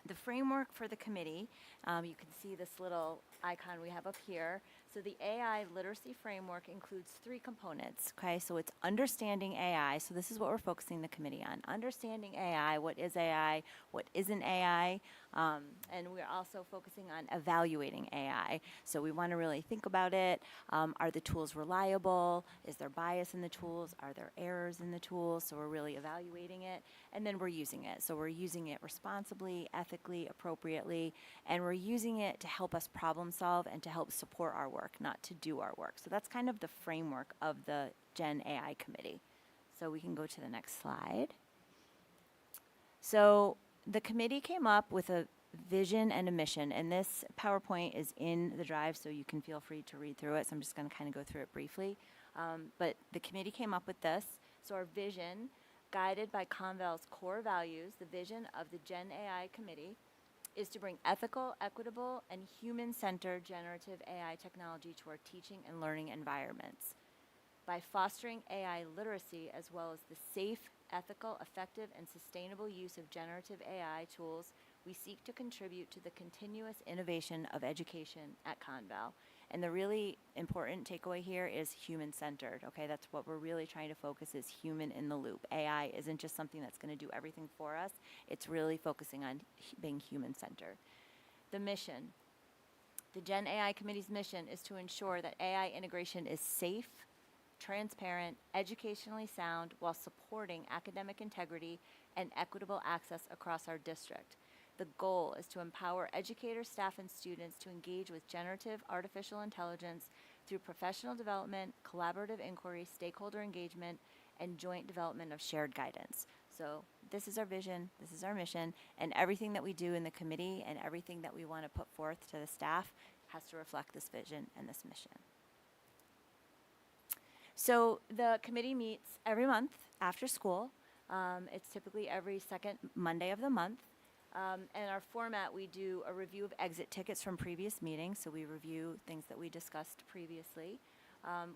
the framework for the committee, you can see this little icon we have up here. So the AI literacy framework includes 3 components, okay? So it's understanding AI. So this is what we're focusing the committee on. Understanding AI, what is AI, what isn't AI, and we're also focusing on evaluating AI. So we want to really think about it. Are the tools reliable? Is there bias in the tools? Are there errors in the tools? So we're really evaluating it, and then we're using it. So we're using it responsibly, ethically, appropriately, and we're using it to help us problem solve and to help support our work, not to do our work. So that's kind of the framework of the Gen AI committee. So we can go to the next slide. So the committee came up with a vision and a mission, and this PowerPoint is in the drive, so you can feel free to read through it. So I'm just going to kind of go through it briefly. But the committee came up with this. So our vision, guided by Conval's core values, the vision of the Gen AI committee is to bring ethical, equitable, and human-centered generative AI technology to our teaching and learning environments. By fostering AI literacy as well as the safe, ethical, effective, and sustainable use of generative AI tools, we seek to contribute to the continuous innovation of education at Conval. And the really important takeaway here is human-centered, okay? That's what we're really trying to focus is human in the loop. AI isn't just something that's going to do everything for us. It's really focusing on being human-centered. The mission. The Gen AI Committee's mission is to ensure that AI integration is safe, transparent, educationally sound, while supporting academic integrity and equitable access across our district. The goal is to empower educators, staff, and students to engage with generative artificial intelligence through professional development, collaborative inquiry, stakeholder engagement, and joint development of shared guidance. So this is our vision, this is our mission, and everything that we do in the committee and everything that we want to put forth to the staff has to reflect this vision and this mission. So the committee meets every month after school. It's typically every second Monday of the month. And our format, we do a review of exit tickets from previous meetings, so we review things that we discussed previously.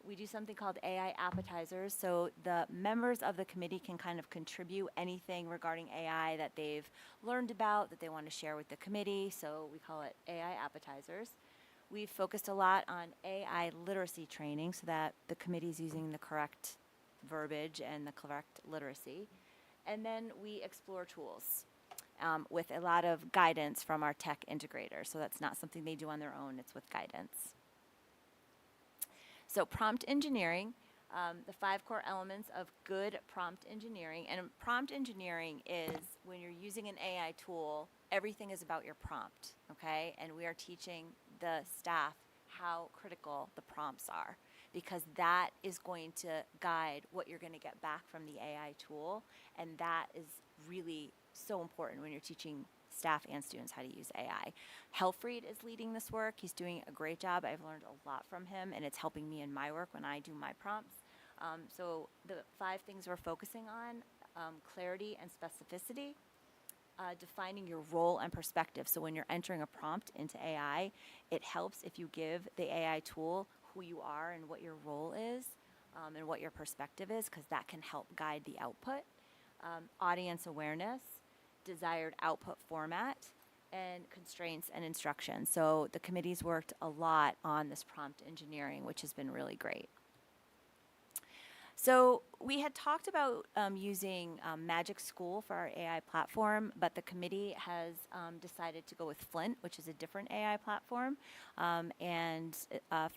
We do something called AI appetizers, so the members of the committee can kind of contribute anything regarding AI that they've learned about, that they want to share with the committee, so we call it AI appetizers. We've focused a lot on AI literacy training so that the committee's using the correct verbiage and the correct literacy. And then we explore tools. With a lot of guidance from our tech integrator. So that's not something they do on their own, it's with guidance. So prompt engineering, the 5 core elements of good prompt engineering. And prompt engineering is when you're using an AI tool, everything is about your prompt, okay? And we are teaching the staff how critical the prompts are, because that is going to guide what you're going to get back from the AI tool. And that is really so important when you're teaching staff and students how to use AI. Helfried is leading this work. He's doing a great job. I've learned a lot from him, and it's helping me in my work when I do my prompts. So the 5 things we're focusing on, clarity and specificity, defining your role and perspective. So when you're entering a prompt into AI, it helps if you give the AI tool who you are and what your role is and what your perspective is, because that can help guide the output. audience awareness, desired output format, and constraints and instructions. So the committee's worked a lot on this prompt engineering, which has been really great. So we had talked about using Magic School for our AI platform, but the committee has decided to go with Flint, which is a different AI platform.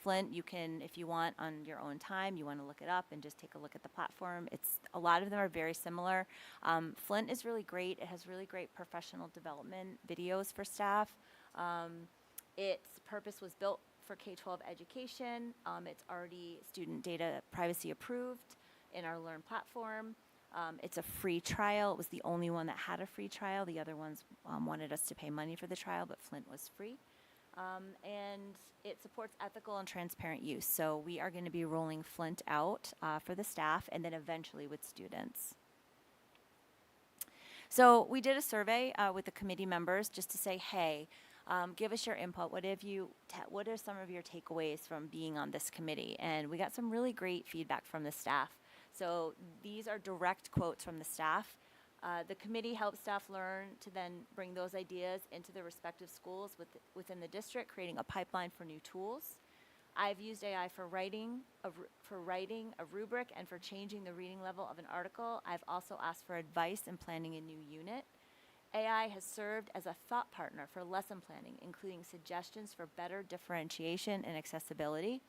Flint, you can, if you want, on your own time, you want to look it up and just take a look at the platform. A lot of them are very similar. Flint is really great. It has really great professional development videos for staff. Its purpose was built for K-12 education. It's already student data privacy approved in our Learn platform. It's a free trial. It was the only one that had a free trial. The other ones wanted us to pay money for the trial, but Flint was free. And it supports ethical and transparent use. So we are going to be rolling Flint out for the staff and then eventually with students. So we did a survey with the committee members just to say, hey, give us your input. What are some of your takeaways from being on this committee? And we got some really great feedback from the staff. So these are direct quotes from the staff. The committee helps staff learn to then bring those ideas into their respective schools within the district, creating a pipeline for new tools. I've used AI for writing a rubric and for changing the reading level of an article. I've also asked for advice in planning a new unit. AI has served as a thought partner for lesson planning, including suggestions for better differentiation and accessibility.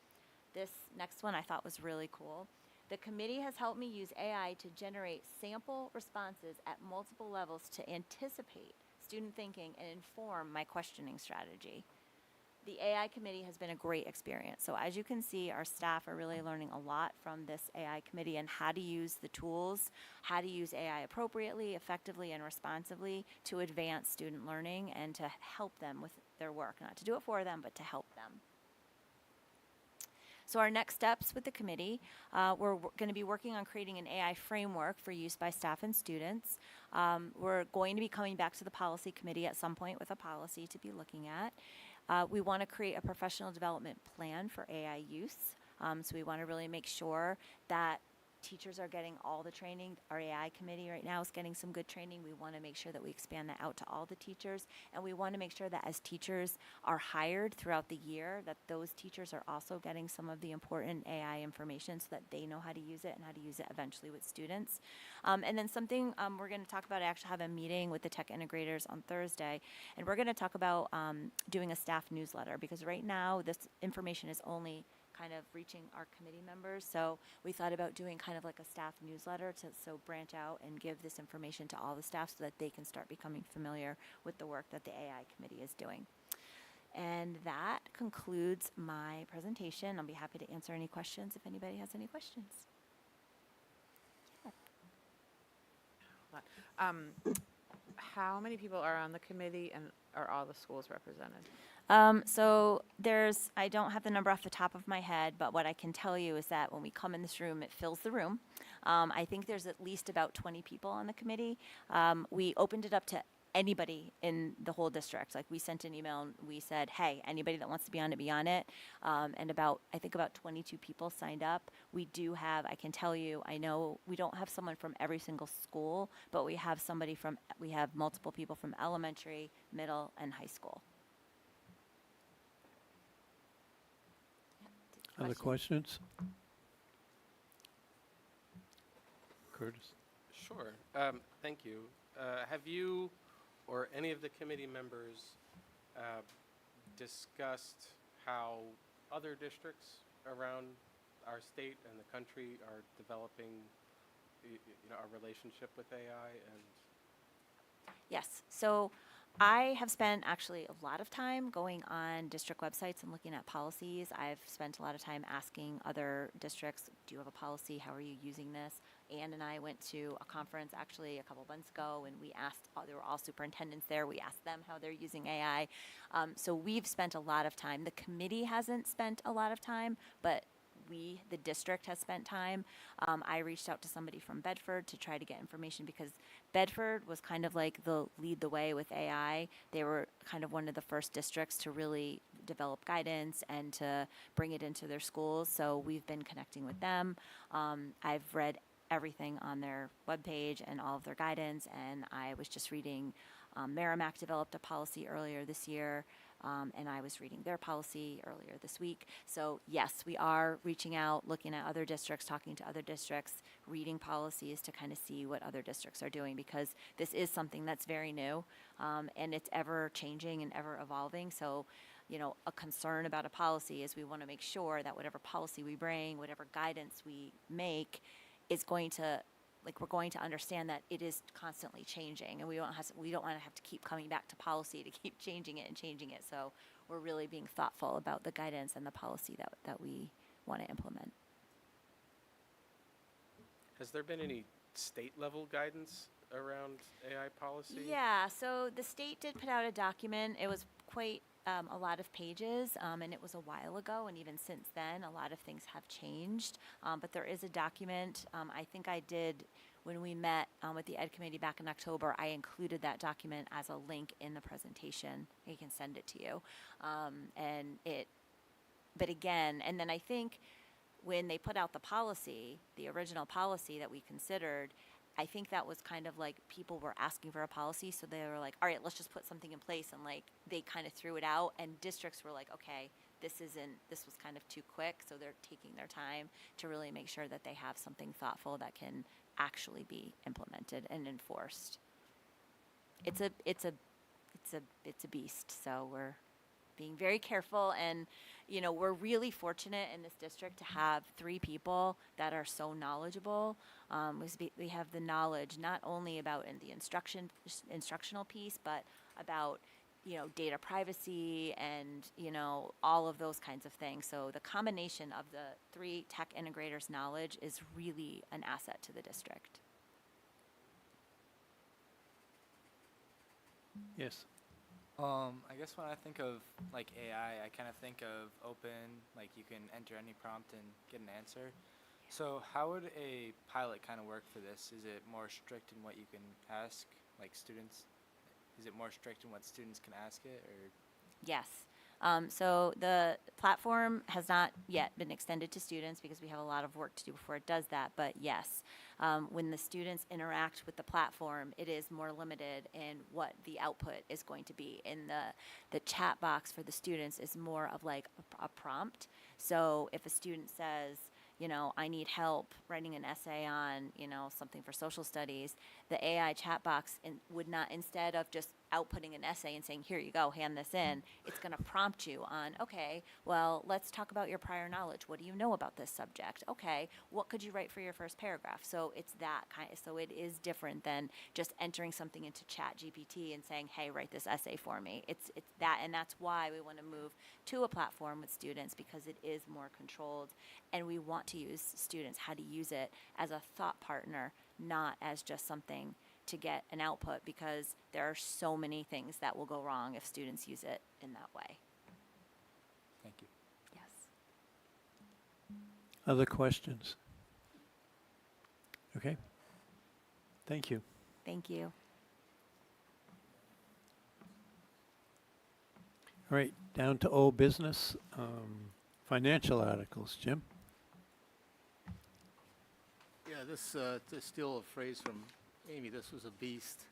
This next one I thought was really cool. The committee has helped me use AI to generate sample responses at multiple levels to anticipate student thinking and inform my questioning strategy. The AI committee has been a great experience. So as you can see, our staff are really learning a lot from this AI committee and how to use the tools, how to use AI appropriately, effectively, and responsively to advance student learning and to help them with their work. Not to do it for them, but to help them. So our next steps with the committee, we're going to be working on creating an AI framework for use by staff and students. We're going to be coming back to the policy committee at some point with a policy to be looking at. We want to create a professional development plan for AI use. So we want to really make sure that teachers are getting all the training. Our AI committee right now is getting some good training. We want to make sure that we expand that out to all the teachers. And we want to make sure that as teachers are hired throughout the year, that those teachers are also getting some of the important AI information so that they know how to use it and how to use it eventually with students. And then something we're going to talk about, I actually have a meeting with the tech integrators on Thursday, and we're going to talk about doing a staff newsletter, because right now this information is only kind of reaching our committee members. So we thought about doing kind of like a staff newsletter to branch out and give this information to all the staff so that they can start becoming familiar with the work that the AI committee is doing. And that concludes my presentation. I'll be happy to answer any questions if anybody has any questions. How many people are on the committee, and are all the schools represented? So I don't have the number off the top of my head, but what I can tell you is that when we come in this room, it fills the room. I think there's at least about 20 people on the committee. We opened it up to anybody in the whole district. Like, we sent an email and we said, hey, anybody that wants to be on it. And I think about 22 people signed up. We do have, I can tell you, I know we don't have someone from every single school, but we have multiple people from elementary, middle, and high school. Other questions? Curtis? Sure. Thank you. Have you or any of the committee members discussed how other districts around our state and the country are developing our relationship with AI? And Yes. So I have spent actually a lot of time going on district websites and looking at policies. I've spent a lot of time asking other districts, do you have a policy? How are you using this? Ann and I went to a conference actually a couple months ago, and we asked, there were all superintendents there. We asked them how they're using AI. So we've spent a lot of time. The committee hasn't spent a lot of time, but the district has spent time. I reached out to somebody from Bedford to try to get information, because Bedford was kind of like lead the way with AI. They were kind of one of the first districts to really develop guidance and to bring it into their schools. So we've been connecting with them. I've read everything on their webpage and all of their guidance. And I was just reading, Merrimack developed a policy earlier this year, and I was reading their policy earlier this week. So yes, we are reaching out, looking at other districts, talking to other districts, reading policies to kind of see what other districts are doing, because this is something that's very new, and it's ever changing and ever evolving. So, you know, a concern about a policy is we want to make sure that whatever policy we bring, whatever guidance we make, is going to, like, we're going to understand that it is constantly changing, and we don't want to have to keep coming back to policy to keep changing it and changing it. So we're really being thoughtful about the guidance and the policy that we want to implement. Has there been any state level guidance around AI policy? Yeah, so the state did put out a document. It was quite a lot of pages, and it was a while ago, and even since then, a lot of things have changed. But there is a document. I think I did, when we met with the Ed Committee back in October, I included that document as a link in the presentation. I can send it to you. But again, and then I think when they put out the policy, the original policy that we considered, I think that was kind of like people were asking for a policy, so they were like, all right, let's just put something in place, and like they kind of threw it out, and districts were like, okay, this was kind of too quick, so they're taking their time to really make sure that they have something thoughtful that can actually be implemented and enforced. It's a beast, so we're being very careful, and you know, we're really fortunate in this district to have 3 people that are so knowledgeable. We have the knowledge not only about in the instructional piece, but about, you know, data privacy and, you know, all of those kinds of things. So the combination of the 3 tech integrators' knowledge is really an asset to the district. Yes. I guess when I think of like AI, I kind of think of open, like you can enter any prompt and get an answer. So how would a pilot kind of work for this? Is it more strict in what you can ask, like students? Is it more strict in what students can ask it, or? Yes. So the platform has not yet been extended to students because we have a lot of work to do before it does that. But yes, when the students interact with the platform, it is more limited in what the output is going to be. In the chat box for the students is more of like a prompt. So if a student says, you know, I need help writing an essay on, you know, something for social studies, the AI chat box would not, instead of just outputting an essay and saying, here you go, hand this in, it's going to prompt you on, okay, well, let's talk about your prior knowledge. What do you know about this subject? Okay, what could you write for your first paragraph? So it's that kind of, so it is different than just entering something into Chat GPT and saying, hey, write this essay for me. It's that, and that's why we want to move to a platform with students, because it is more controlled, and we want to use students how to use it as a thought partner, not as just something to get an output, because there are so many things that will go wrong if students use it in that way. Thank you. Yes. Other questions? Okay. Thank you. Thank you. All right, down to old business, financial articles. Jim? Yeah, this, to steal a phrase from Amy, this was a beast.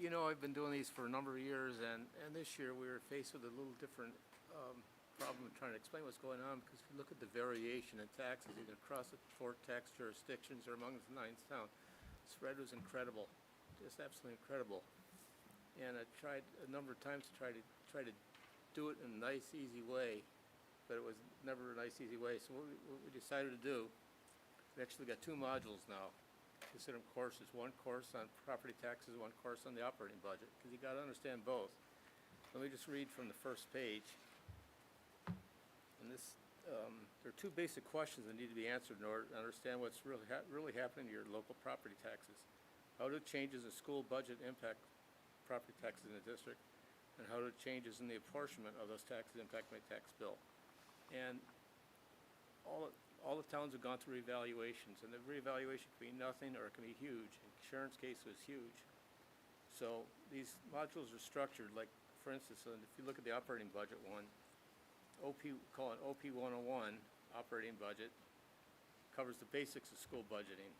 You know, I've been doing these for a number of years, and this year we were faced with a little different problem in trying to explain what's going on, because if you look at the variation in taxes, either across the 4 tax jurisdictions or among the 9 towns, the spread was incredible, just absolutely incredible. And I tried a number of times to try to do it in a nice, easy way, but it was never a nice, easy way. So what we decided to do, we actually got 2 modules now. Consider them courses, 1 course on property taxes, 1 course on the operating budget, because you got to understand both. Let me just read from the first page. And this, there are 2 basic questions that need to be answered in order to understand what's really happening to your local property taxes. How do changes in school budget impact property taxes in the district, and how do changes in the apportionment of those taxes impact my tax bill? And all the towns have gone through revaluations, and the revaluation can be nothing or it can be huge. In Sharon's case, it was huge. So these modules are structured like, for instance, if you look at the operating budget one, call it OP 101 operating budget, covers the basics of school budgeting.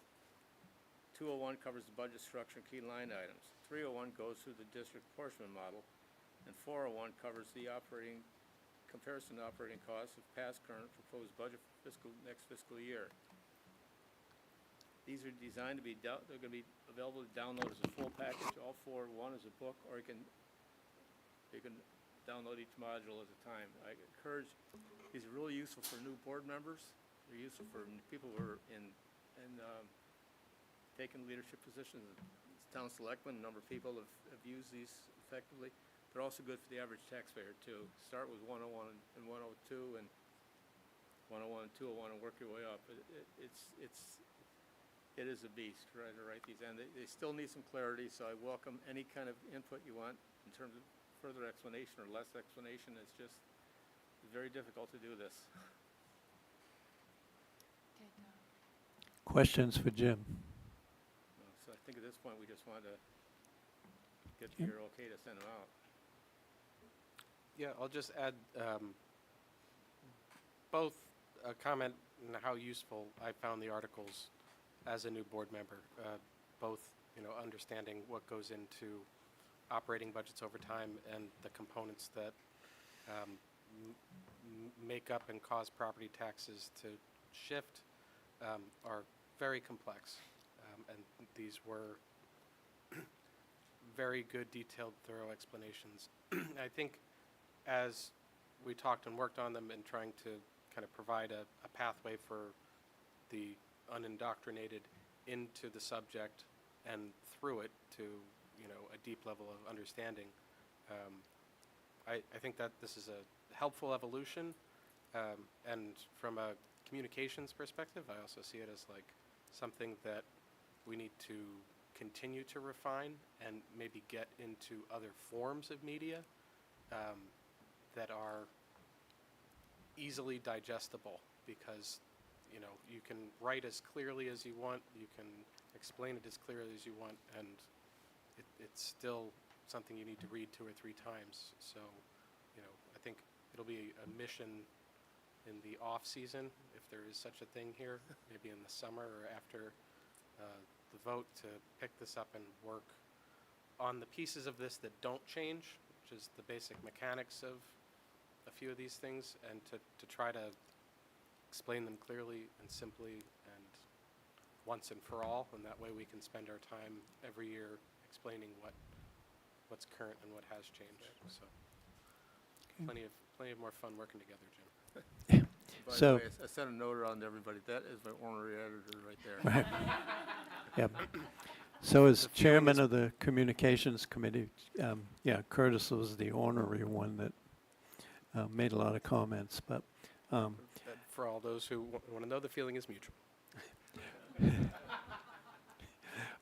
201 covers the budget structure and key line items. 301 goes through the district apportionment model, and 401 covers the comparison to operating costs of past, current, proposed budget for next fiscal year. These are designed to be, they're going to be available to download as a full package, all four, one as a book, or you can download each module at a time. I encourage, these are really useful for new board members. They're useful for people who are taking leadership positions. Town selectmen, a number of people have used these effectively. They're also good for the average taxpayer too. Start with 101 and 102 and 101 and 201 and work your way up. It is a beast trying to write these, and they still need some clarity, so I welcome any kind of input you want in terms of further explanation or less explanation. It's just very difficult to do this. Questions for Jim? So I think at this point we just want to get your okay to send them out. Yeah, I'll just add both a comment on how useful I found the articles as a new board member, both understanding what goes into operating budgets over time and the components that make up and cause property taxes to shift are very complex, and these were very good, detailed, thorough explanations. I think as we talked and worked on them and trying to kind of provide a pathway for the unindoctrinated into the subject and through it to a deep level of understanding, I think that this is a helpful evolution, and from a communications perspective, I also see it as like something that we need to continue to refine and maybe get into other forms of media that are easily digestible, because you can write as clearly as you want, you can explain it as clearly as you want, and it's still something you need to read 2 or 3 times. So, I think it'll be a mission in the off season, if there is such a thing here, maybe in the summer or after the vote, to pick this up and work on the pieces of this that don't change, which is the basic mechanics of a few of these things, and to try to explain them clearly and simply and once and for all, and that way we can spend our time every year explaining what's current and what has changed. So plenty of more fun working together, Jim. By So- the way, I sent a note around to everybody. That is my ornery editor right there. Yep. So as The few in chairman this- of the communications committee, Curtis was the ornery one that made a lot of comments, but For all those who want to know, the feeling is mutual.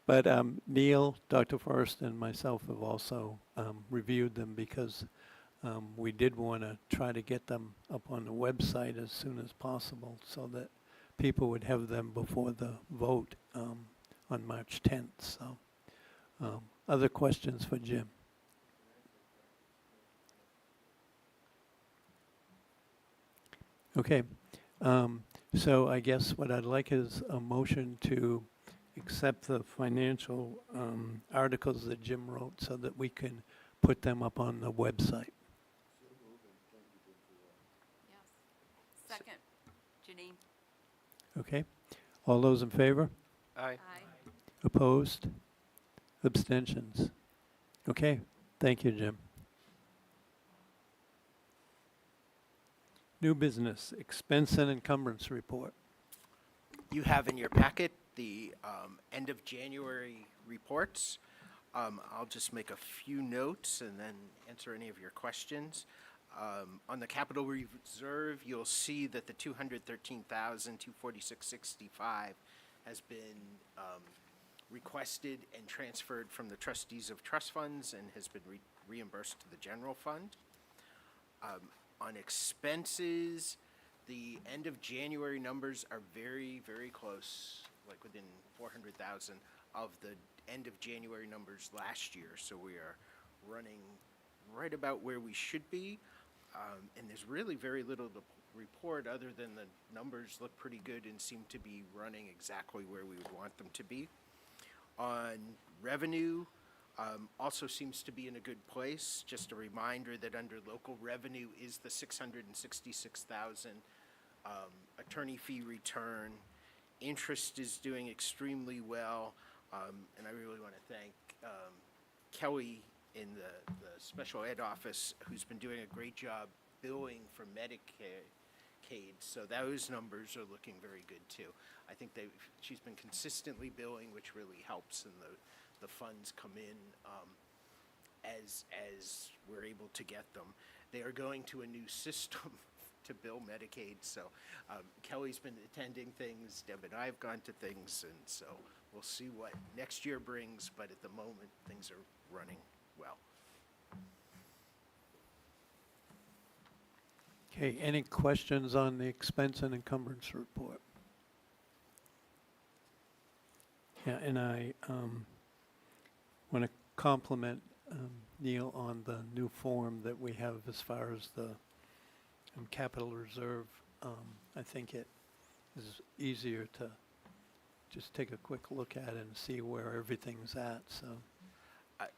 But Neil, Dr. Forrest, and myself have also reviewed them, because we did want to try to get them up on the website as soon as possible so that people would have them before the vote on March 10th. So, other questions for Jim? Okay. So I guess what I'd like is a motion to accept the financial articles that Jim wrote so that we can put them up on the website. Second. Janine. Okay? All those in favor? Aye. Opposed? Abstentions? Okay. Thank you, Jim. New business, expense and encumbrance report. You have in your packet the end of January reports. I'll just make a few notes and then answer any of your questions. On the capital reserve, you'll see that the $213,246.65 has been requested and transferred from the trustees of trust funds and has been reimbursed to the general fund. On expenses, the end of January numbers are very, very close, like within 400,000 of the end of January numbers last year. So we are running right about where we should be, and there's really very little to report, other than the numbers look pretty good and seem to be running exactly where we would want them to be. On revenue, also seems to be in a good place. Just a reminder that under local revenue is the 666,000 attorney fee return. Interest is doing extremely well, and I really want to thank Kelly in the special ed office, who's been doing a great job billing for Medicaid. So those numbers are looking very good too. I think she's been consistently billing, which really helps, and the funds come in as we're able to get them. They are going to a new system to bill Medicaid, so Kelly's been attending things, Deb and I have gone to things, and so we'll see what next year brings, but at the moment, things are running well. Okay, any questions on the expense and encumbrance report? Yeah, and I want to compliment Neil on the new form that we have as far as the capital reserve. I think it is easier to just take a quick look at it and see where everything's at, so.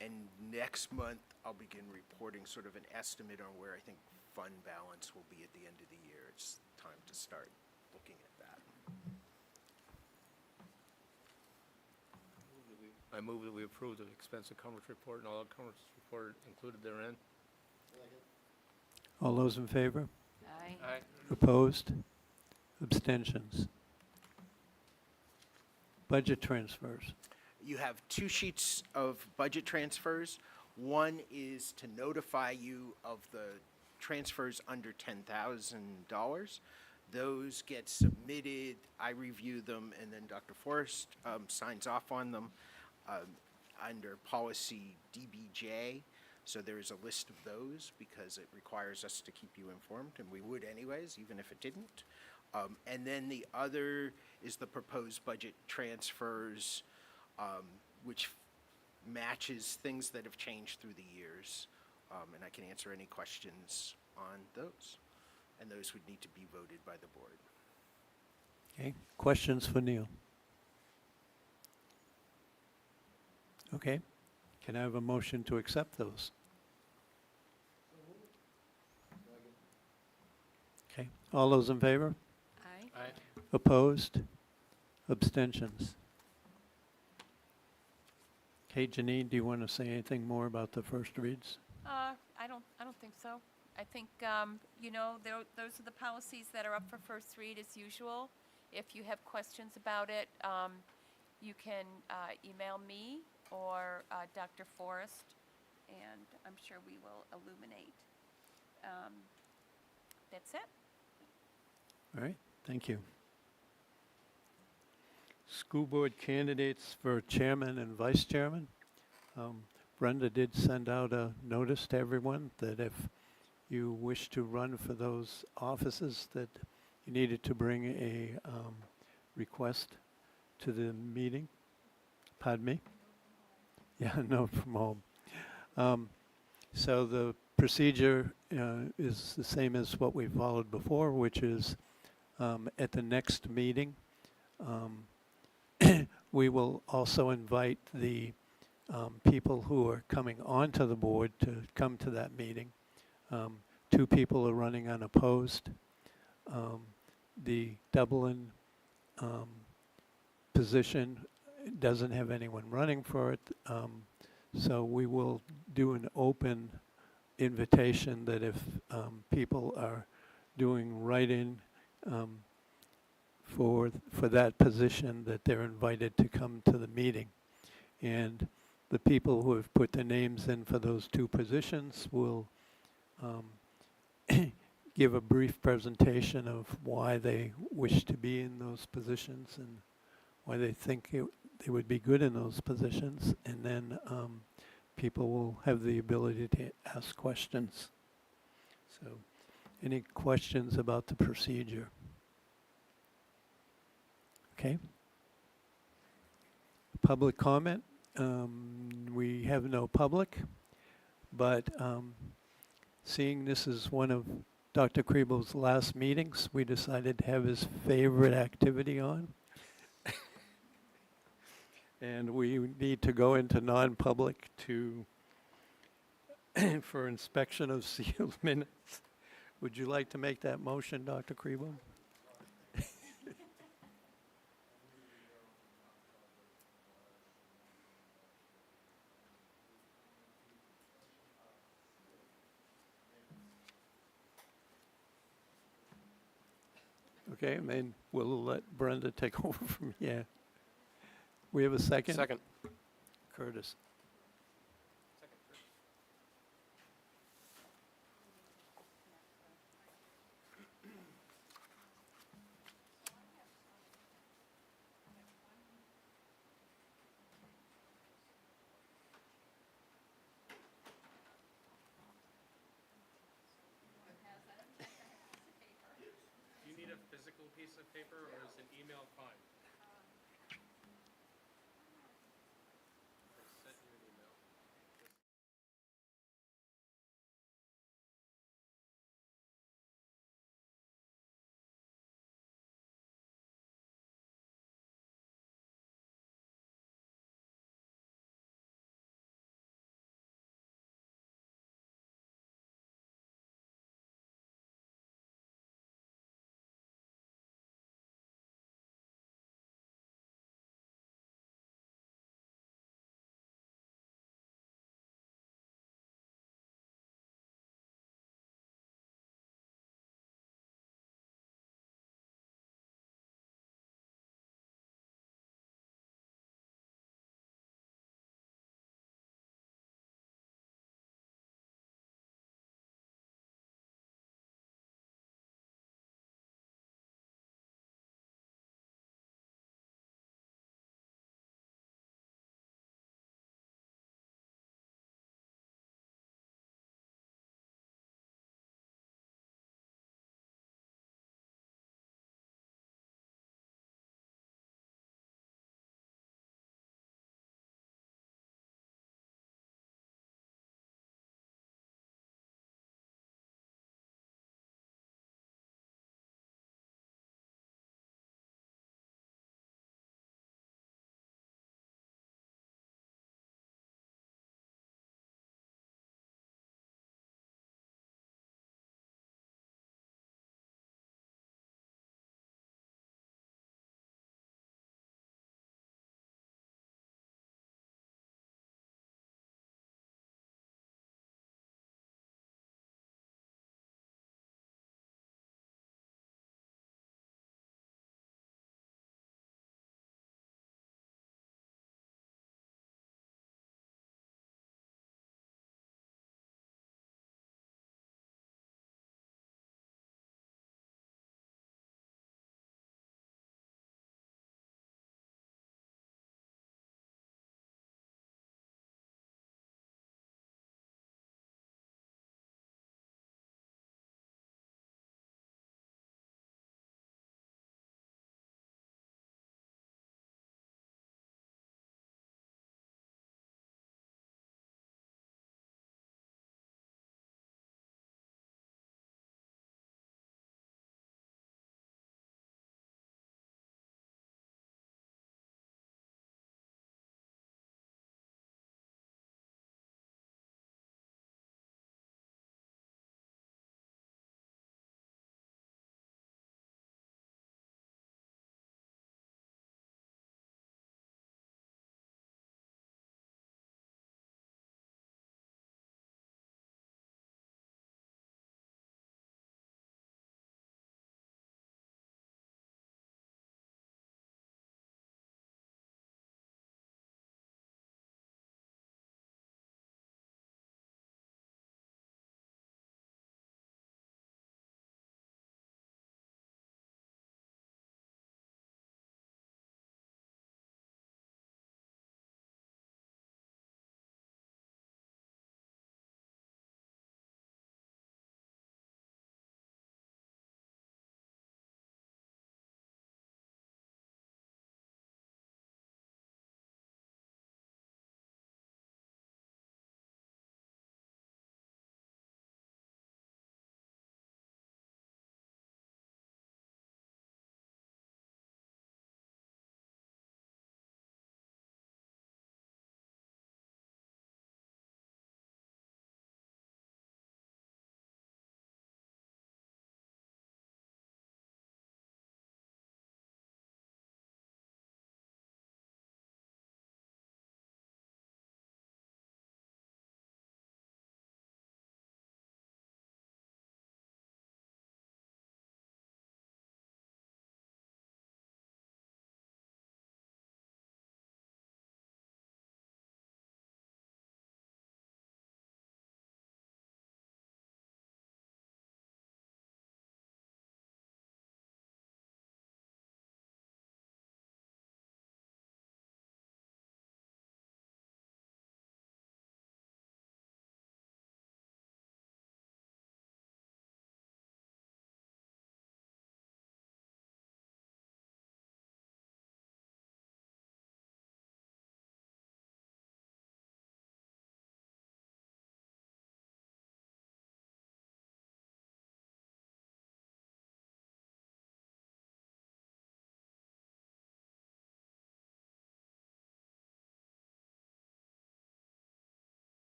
And next month, I'll begin reporting sort of an estimate on where I think fund balance will be at the end of the year. It's time to start looking at that. I move that we approve the expense encumbrance report and all encumbrance report included therein. All those in favor? Aye. Aye. Opposed? Abstentions? Budget transfers. You have two sheets of budget transfers. One is to notify you of the transfers under $10,000. Those get submitted, I review them, and then Dr. Forrest signs off on them under policy DBJ. So there is a list of those because it requires us to keep you informed, and we would anyways, even if it didn't. And then the other is the proposed budget transfers, which matches things that have changed through the years. And I can answer any questions on those. And those would need to be voted by the board. Okay, questions for Neil? Okay, can I have a motion to accept those? Okay, all those in favor? Aye. Aye. Opposed? Abstentions? Okay, Janine, do you want to say anything more about the first reads? I don't think so. I think, you know, those are the policies that are up for first read as usual. If you have questions about it, you can email me or Dr. Forrest, and I'm sure we will illuminate. That's it. All right, thank you. School board candidates for chairman and vice chairman. Brenda did send out a notice to everyone that if you wish to run for those offices, that you needed to bring a request to the meeting. Pardon me? Yeah, no, from home. So the procedure is the same as what we followed before, which is at the next meeting, we will also invite the people who are coming onto the board to come to that meeting. 2 people are running unopposed. The Dublin position doesn't have anyone running for it, so we will do an open invitation that if people are doing write-in for that position, that they're invited to come to the meeting. And the people who have put their names in for those 2 positions will give a brief presentation of why they wish to be in those positions and why they think they would be good in those positions. And then people will have the ability to ask questions. So, any questions about the procedure? Okay. Public comment. We have no public, but seeing this is one of Dr. Kriebel's last meetings, we decided to have his favorite activity on. And we need to go into non-public to, for inspection of sealed minutes. Would you like to make that motion, Dr. Kriebel? Okay, and then we'll let Brenda take over from here. We have a second? Second. Curtis. Do you need a physical piece of paper or is an email fine?